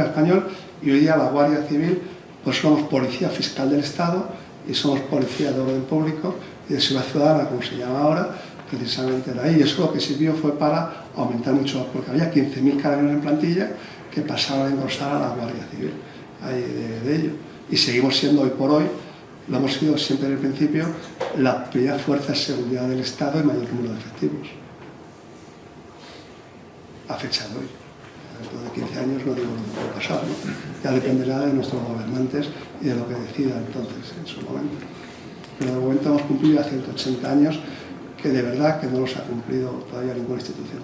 español, y hoy día la Guardia Civil, pues somos policía fiscal del Estado y somos policía de orden público y de seguridad ciudadana, como se llama ahora, precisamente de ahí. Y eso lo que sirvió fue para aumentar mucho, porque había 15.000 carabineros en plantilla que pasaron a engrosar a la Guardia Civil de ello. Y seguimos siendo hoy por hoy, lo hemos sido siempre desde el principio, la primera fuerza de seguridad del Estado en mayor número de efectivos. A fecha de hoy. dentro de 15 años no digo lo que puede pasar, ¿no? Ya dependerá de nuestros gobernantes y de lo que decida entonces en su momento. Pero de momento hemos cumplido a 180 años que de verdad que no los ha cumplido todavía ninguna institución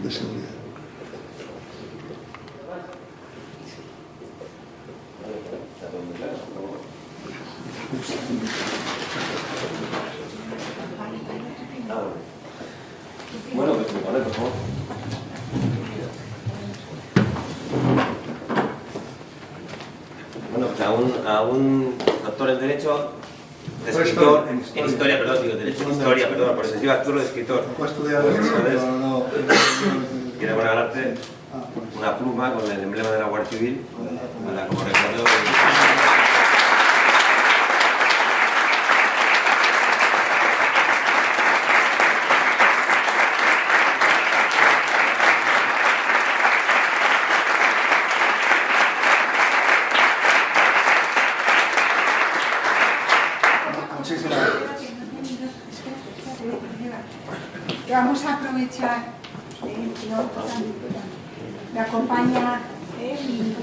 de seguridad. Bueno, pues me pone, por favor. Bueno, pues a un doctor en Derecho, escritor, en Historia, perdón, digo, Derecho en Historia, perdón, por eso iba a actor de escritor. Puedo estudiar eso, no. Quiero regalarte una pluma con el emblema de la Guardia Civil, como recuerdo. Vamos a aprovechar, me acompaña mi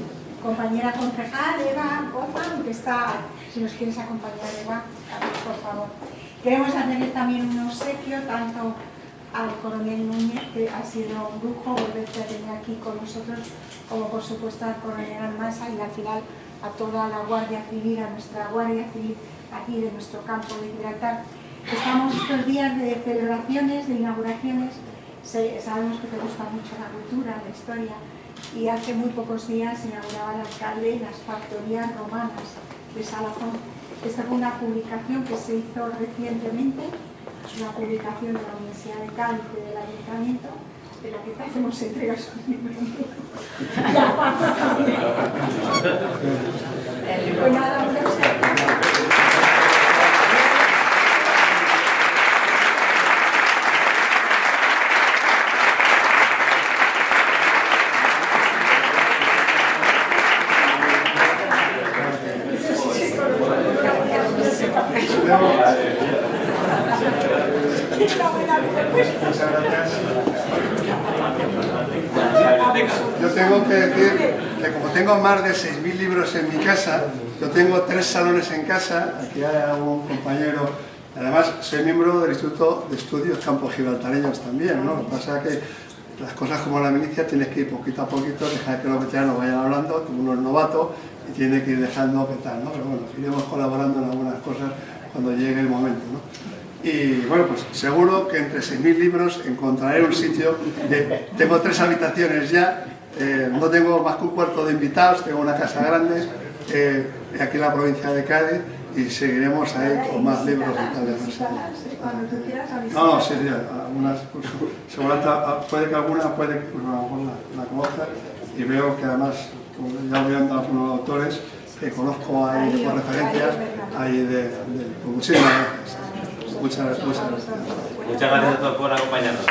compañera concejal, Eva Gozan, que está, si nos quieres acompañar, Eva, por favor. Queremos hacerle también un obsequio tanto al coronel Núñez, que ha sido un lujo volverte a tener aquí con nosotros, como por supuesto al coronel Almansa y al final a toda la Guardia Civil, a nuestra Guardia Civil aquí de nuestro campo de Gibraltar. Estamos estos días de celebraciones, de inauguraciones. Sabemos que te gusta mucho la cultura, la historia, y hace muy pocos días inauguraba el alcalde las factorías romanas de Salazón. Esta fue una publicación que se hizo recientemente, es una publicación de la Universidad de Cádiz y del Ayuntamiento, de la que te hacemos entrega sus libros. Pues nada, un obsequio. Yo tengo que decir que como tengo más de 6.000 libros en mi casa, yo tengo 3 salones en casa, aquí hay algún compañero, además soy miembro del Instituto de Estudios Campos Gibraltareños también, ¿no? Lo que pasa es que las cosas como la milicia tienes que ir poquito a poquito, dejar que los veteranos vayan hablando, como uno es novato, y tiene que ir dejando que tal, ¿no? Pero bueno, iremos colaborando en algunas cosas cuando llegue el momento, ¿no? Y bueno, pues seguro que entre 6.000 libros encontraré un sitio. Tengo 3 habitaciones ya, no tengo más que un cuarto de invitados, tengo una casa grande aquí en la provincia de Cádiz y seguiremos ahí con más libros y tal. No, sí, algunas, pues, seguramente puede que alguna la conozca y veo que además, como ya voy dando algunos autores que conozco ahí por referencias, ahí pues muchísimas gracias. Muchas gracias. Muchas gracias a todos por acompañarnos.